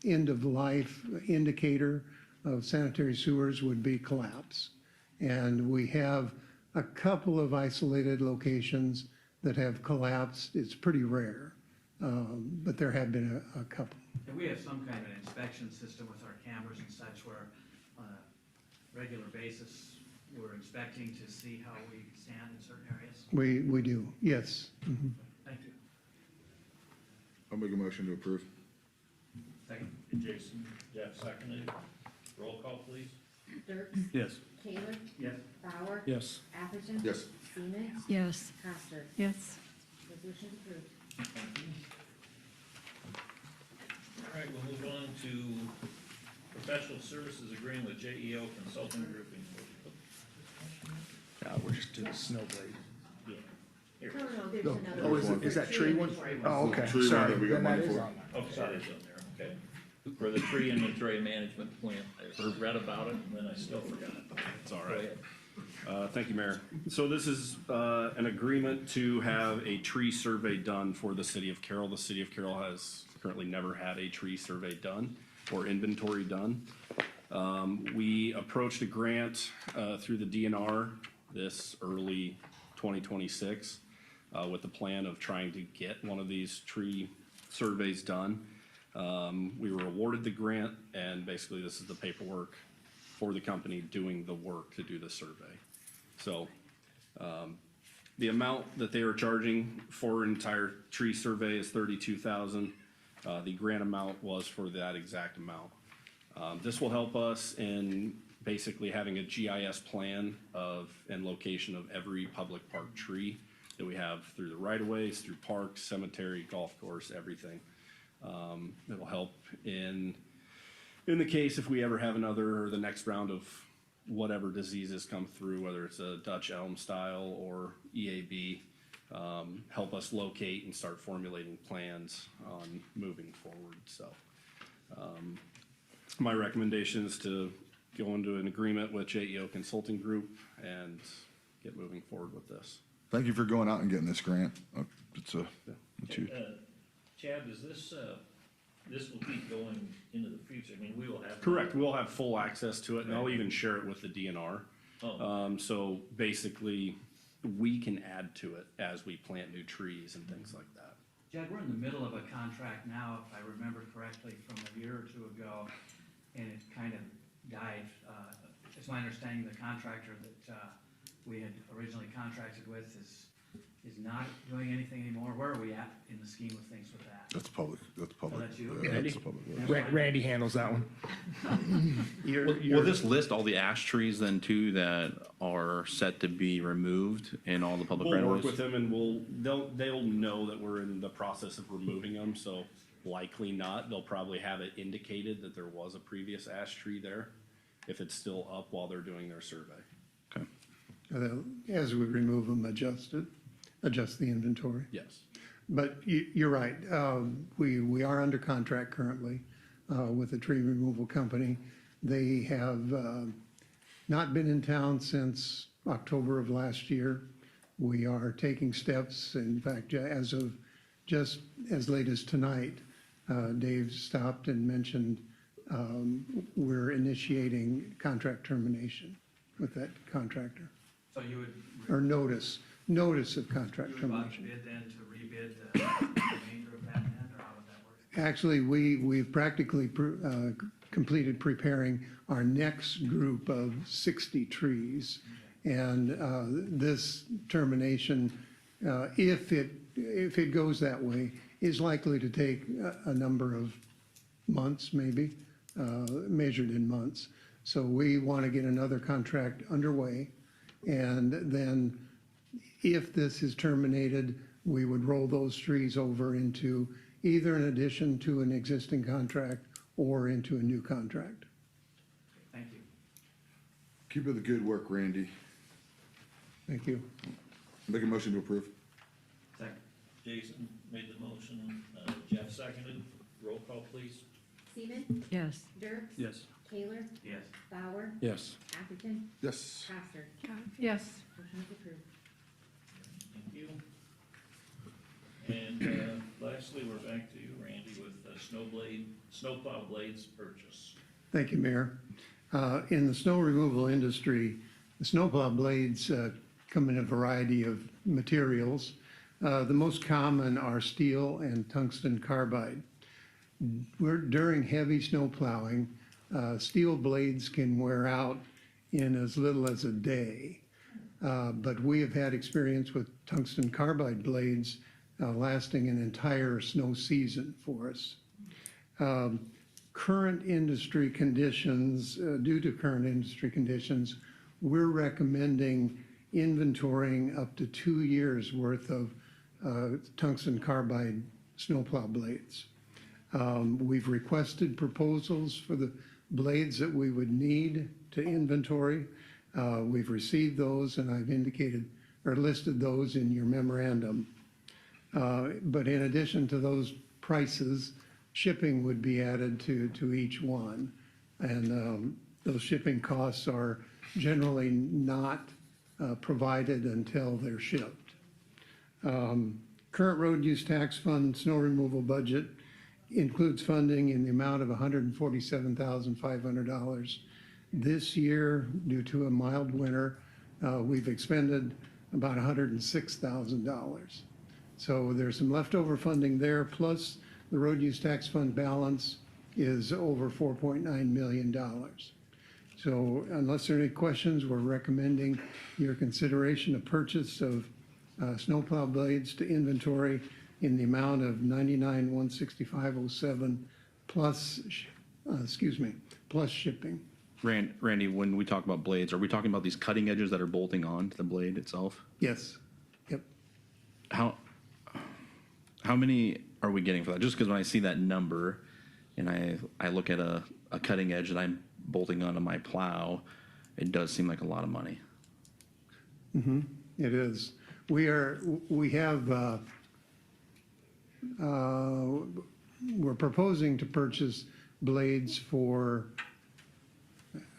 end-of-life indicator of sanitary sewers would be collapse. And we have a couple of isolated locations that have collapsed. It's pretty rare, but there have been a couple. And we have some kind of an inspection system with our cameras and such where on a regular basis, we're inspecting to see how we stand in certain areas. We do, yes. Mhm. Thank you. I'll make a motion to approve. Second. Jason, Jeff seconded. Roll call, please. Dirk? Yes. Taylor? Yes. Bauer? Yes. Atherton? Yes. Seaman? Yes. Coster? Yes. Resolution is approved. All right, we'll move on to professional services agreement with JEO Consulting Group We're just doing Snowblade. Yeah. Here. No, there's another. Oh, is that tree one? Oh, okay, Tree one sorry, that we got then that money is for. on there. Okay, that is on there, okay. For the tree inventory management plan, I read about it, and then I still forgot. It's all Go right. ahead. Thank you, Mayor. So this is an agreement to have a tree survey done for the city of Carroll. The city of Carroll has currently never had a tree survey done or inventory done. We approached a grant through the DNR this early 2026 with the plan of trying to get one of these tree surveys done. We were awarded the grant, and basically this is the paperwork for the company doing the work to do the survey. So the amount that they are charging for an entire tree survey is $32,000. The grant amount was for that exact amount. This will help us in basically having a GIS plan of and location of every public park tree that we have through the right-of-ways, through parks, cemetery, golf course, everything. It'll help in the case if we ever have another or the next round of whatever diseases come through, whether it's a Dutch elm style or EAB, help us locate and start formulating plans on moving forward. So my recommendation is to go into an agreement with JEO Consulting Group and get moving forward with this. Thank you for going out and getting this grant. It's huge. Chad, does this will keep going into the future? I mean, we will have. Correct, we'll have full access to it, and I'll even share it with the DNR. Oh. So basically, we can add to it as we plant new trees and things like that. Jed, we're in the middle of a contract now, if I remember correctly, from a year or two ago, and it kind of died. It's my understanding the contractor that we had originally contracted with is not doing anything anymore. Where are we at in the scheme of things with that? That's public. That's public. Oh, that's you? Yeah, Randy? that's public. Randy handles that one. Will this list all the ash trees then too that are set to be removed in all the public right We'll of work ways? with them, and they'll know that we're in the process of removing them, so likely not. They'll probably have it indicated that there was a previous ash tree there, if it's still up while they're doing their survey. Okay. As we remove them, adjust the inventory. Yes. But you're right. We are under contract currently with a tree removal company. They have not been in town since October of last year. We are taking steps. In fact, as of just as late as tonight, Dave stopped and mentioned we're initiating contract termination with that contractor. So you would. Or notice of contract You would go out to termination. bid then to rebid the remainder of that then, or how would that work? Actually, we've practically completed preparing our next group of 60 trees. And this termination, if it goes that way, is likely to take a number of months, maybe, measured in months. So we want to get another contract underway. And then if this is terminated, we would roll those trees over into either an addition to an existing contract or into a new contract. Thank you. Keep up the good work, Randy. Thank you. Make a motion to approve. Second. Jason made the motion, Jeff seconded. Roll call, please. Seaman? Yes. Dirks? Yes. Taylor? Yes. Bauer? Yes. Atherton? Yes. Crafter? Yes. Motion is approved. Thank you. And lastly, we're back to you, Randy, with snowplow blades purchase. Thank you, Mayor. In the snow removal industry, the snowplow blades come in a variety of materials. The most common are steel and tungsten carbide. During heavy snow plowing, steel blades can wear out in as little as a day. But we have had experience with tungsten carbide blades lasting an entire snow season for us. Current industry conditions, due to current industry conditions, we're recommending inventorying up to 2 years worth of tungsten carbide snowplow blades. We've requested proposals for the blades that we would need to inventory. We've received those, and I've indicated or listed those in your memorandum. But in addition to those prices, shipping would be added to each one. And those shipping costs are generally not provided until they're shipped. Current road use tax fund snow removal budget includes funding in the amount of $147,500. This year, due to a mild winter, we've expended about $106,000. So there's some leftover funding there, plus the road use tax fund balance is over $4.9 million. So unless there are any questions, we're recommending your consideration of purchase of snowplow blades to inventory in the amount of $99,165.07 plus, plus shipping. Randy, when we talk about blades, are we talking about these cutting edges that are bolting on to the blade itself? Yes. Yep. How many are we getting for that? Just because when I see that number and I look at a cutting edge that I'm bolting onto my plow, it does seem like a lot of money. Mm-hmm. It is. We're proposing to purchase blades for,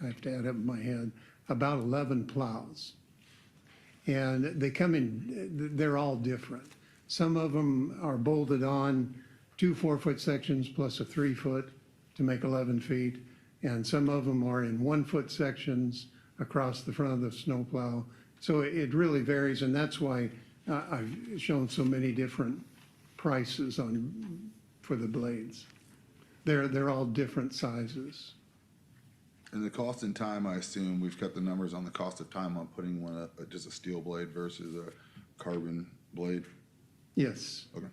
I have to add up in my head, about 11 plows. And they come in, they're all different. Some of them are bolted on 2 4-foot sections plus a 3-foot to make 11 feet. And some of them are in 1-foot sections across the front of the snowplow. So it really varies, and that's why I've shown so many different prices for the blades. They're all different sizes. And the cost and time, I assume we've cut the numbers on the cost of time on putting one up, just a steel blade versus a carbon blade? Yes. Okay.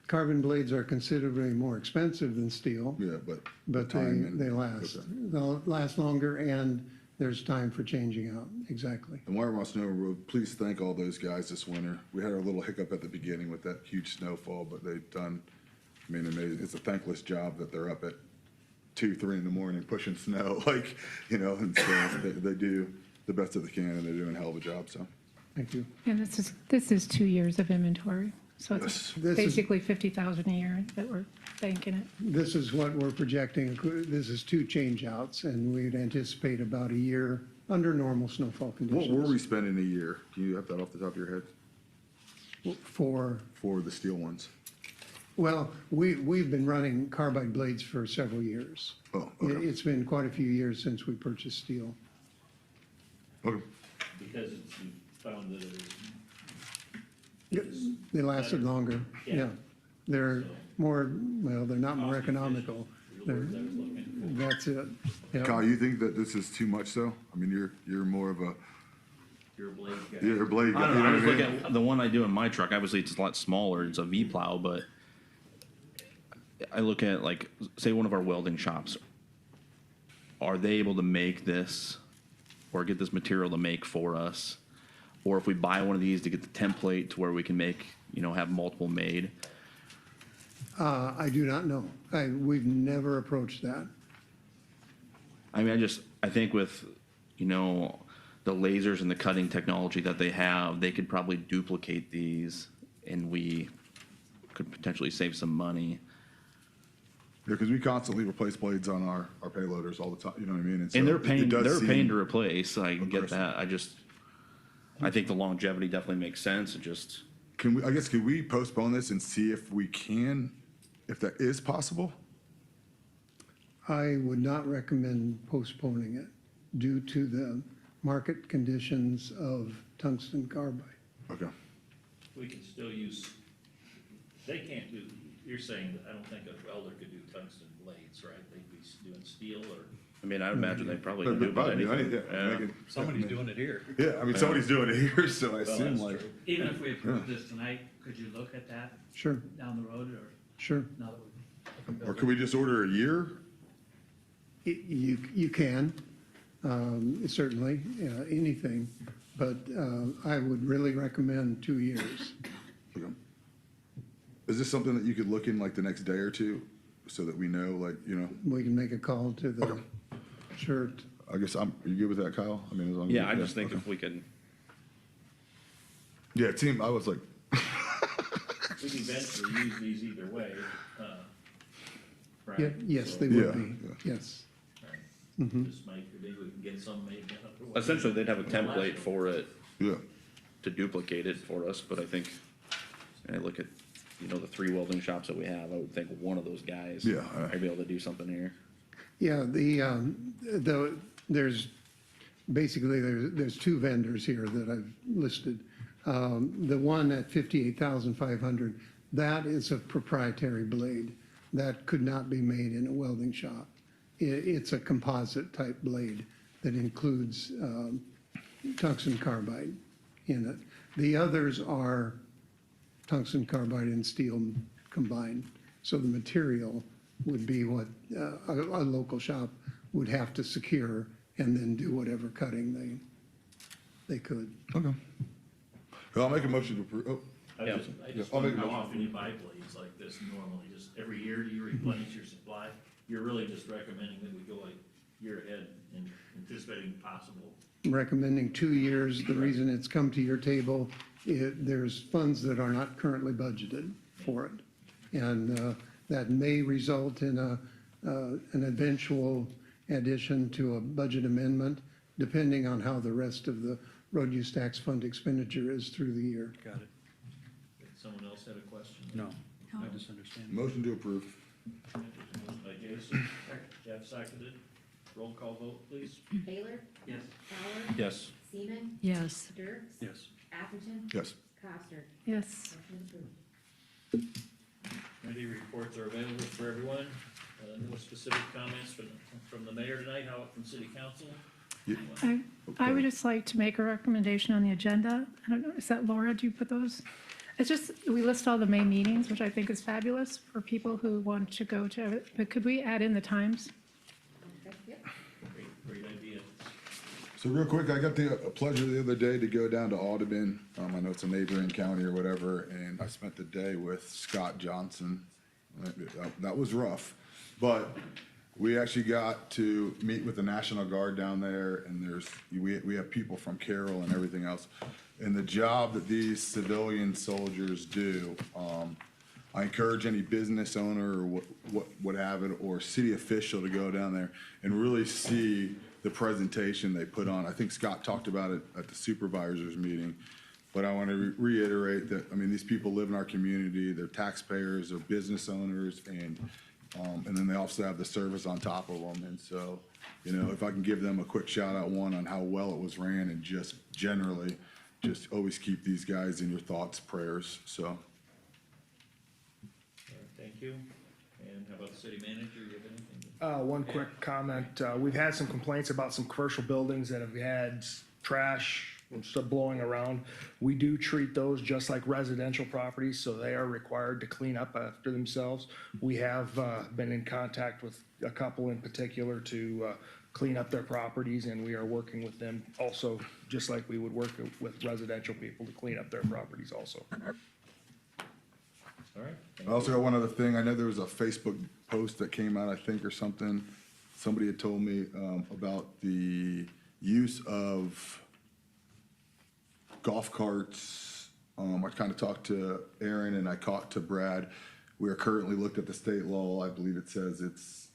Carbon blades are considerably more expensive than steel. Yeah, but they last. Okay. They'll last longer, and there's time for changing out. Exactly. And while we're on Snow Road, please thank all those guys this winter. We had our little hiccup at the beginning with that huge snowfall, but they've done, amazing. It's a thankless job that they're up at 2, 3 in the morning pushing snow, and so they do the best that they can, and they're doing a hell of a job, so. Thank you. And this is 2 years of inventory, so it's This is- basically 50,000 a year that we're banking it. This is what we're projecting. This is 2 change-outs, and we'd anticipate about a year under normal snowfall What conditions. were we spending a year? Do you have that off the top of your head? For the steel ones? Well, we've been running carbide blades for several years. Oh, okay. It's been quite a few years since we purchased steel. Okay. Because it's found that They lasted better. longer, Yeah. yeah. They're more, well, they're not more economical. the words I was looking for. That's it. Yeah. Kyle, you think that this is too much, though? I mean, you're more of a, You're a blade guy. you're a blade I guy. don't You know, I know was what I looking mean? at the one I do in my truck. Obviously, it's a lot smaller. It's a V plow, but I look at like, say, one of our welding shops. Are they able to make this, or get this material to make for us, or if we buy one of these to get the template to where we can make, have multiple made? I do not know. We've never approached that. I mean, I think with, the lasers and the cutting technology that they have, they could probably duplicate these, and we could potentially save some money. Yeah, because we constantly replace blades on our payloaders all the time, you know what I mean? So And they're it paying, does they're seem paying to replace. I get aggressive. that. I think the longevity definitely makes sense. It just, Can we postpone this and see if we can, if that is possible? I would not recommend postponing it due to the market conditions of tungsten carbide. Okay. We can still use, they can't do, you're saying that I don't think a welder could do tungsten blades, right? They'd be doing steel or. I mean, I would imagine they probably But- can do but- about but, anything. yeah, Yeah. make it- Somebody's I mean- doing it here. Yeah, I mean, somebody's doing it here, so I Well, assume that's like. true. Even if we approve this tonight, could you look at that Sure, down the road, or sure. now that we've? Or could we just order a year? You can, certainly, anything, but I would really recommend 2 years. Okay. Is this something that you could look in like the next day or two? so that we know, like, you know, We can make a call to the, Okay. sure. I guess are you good with that, Kyle? I mean, as long as. Yeah, I just think okay. if we can, Yeah, team, I was like, We can eventually use these either way, Yeah, right? yes, So- they Yeah, would be, yeah. yes. Mhm. Just maybe we can get some made up. essentially, they'd have a template for it yeah, to duplicate it for us, but I think, and I look at, you know, the 3 welding shops that we have, I would think one of those guys Yeah, might be able to do something here. Yeah, there's, basically, there's 2 vendors here that I've listed. The one at 58,500, that is a proprietary blade. That could not be made in a welding shop. It's a composite type blade that includes tungsten carbide in it. The others are tungsten carbide and steel combined. So the material would be what a local shop would have to secure and then do whatever cutting they could. okay. Well, I'll make a motion to approve, oh. I Yeah. just Yeah, I'll wonder make a how motion. often you buy blades like this normally, just every year, do you replenish your supply? You're really just recommending that we go like year ahead and anticipating possible. Recommending 2 years. The reason it's come to your table, there's funds that are not currently budgeted for it. And that may result in an eventual addition to a budget amendment, depending on how the rest of the road use tax fund expenditure is through the year. Got it. Someone else had a question? No, I just understand. Motion to approve. Motion by Jason, Jeff seconded. Roll call vote, please. Baylor? Yes. Fowler? Yes. Seaman? Yes. Dirks? Yes. Atherton? Yes. Coster? Yes. Motion approved. Committee reports are available for everyone. No specific comments from the mayor tonight, how about from city council? I would just like to make a recommendation on the agenda. I don't know, is that Laura, do you put those? It's just, we list all the May meetings, which I think is fabulous for people who want to go to it, but could we add in the times? Okay, yep. Great idea. So real quick, I got the pleasure the other day to go down to Audubon. I know it's a neighboring county or whatever, and I spent the day with Scott Johnson. That was rough, but we actually got to meet with the National Guard down there, and we have people from Carroll and everything else. And the job that these civilian soldiers do, I encourage any business owner or what have it, or city official to go down there and really see the presentation they put on. I think Scott talked about it at the supervisors meeting, but I want to reiterate that, I mean, these people live in our community, they're taxpayers, they're business owners, and then they also have the service on top of them. And so, you know, if I can give them a quick shout out, one, on how well it was ran, and just generally, just always keep these guys in your thoughts, prayers, so. All right, thank you. And how about the city manager, you have anything? One quick comment. We've had some complaints about some commercial buildings that have had trash and stuff blowing around. We do treat those just like residential properties, so they are required to clean up after themselves. We have been in contact with a couple in particular to clean up their properties, and we are working with them also, just like we would work with residential people to clean up their properties also. All right. I also got one other thing. I know there was a Facebook post that came out, I think, or something. Somebody had told me about the use of golf carts. I kind of talked to Aaron and I talked to Brad. We are currently looked at the state law. I believe it says it's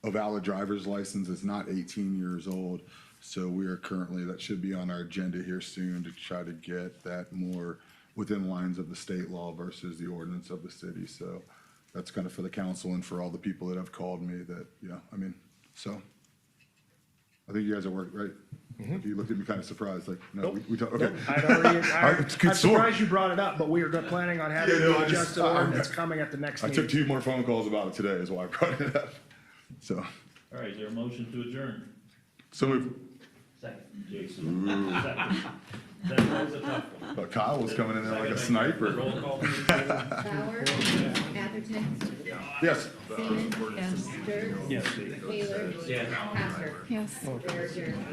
a valid driver's license. It's not 18 years old. So we are currently, that should be on our agenda here soon to try to get that more within lines of the state law versus the ordinance of the city. So that's kind of for the council and for all the people that have called me that, you know, I mean, so I think you guys are working, right? You looked at me kind of surprised, like, no, Nope. we don't, okay. I'm surprised you brought it up, but we are planning on having the adjusted ordinance coming at the next I meeting. took 2 more phone calls about it today, is why I brought it up. So, All right, is there a motion to adjourn? so move. Second. Jason. Second. That was a tough one. But Kyle was coming in there like a sniper. Roll call, please. Fowler? Atherton? Yes. Seaman? Yes. Dirks? Yes. Baylor? Yeah. Coster? Yes. We're adjourned.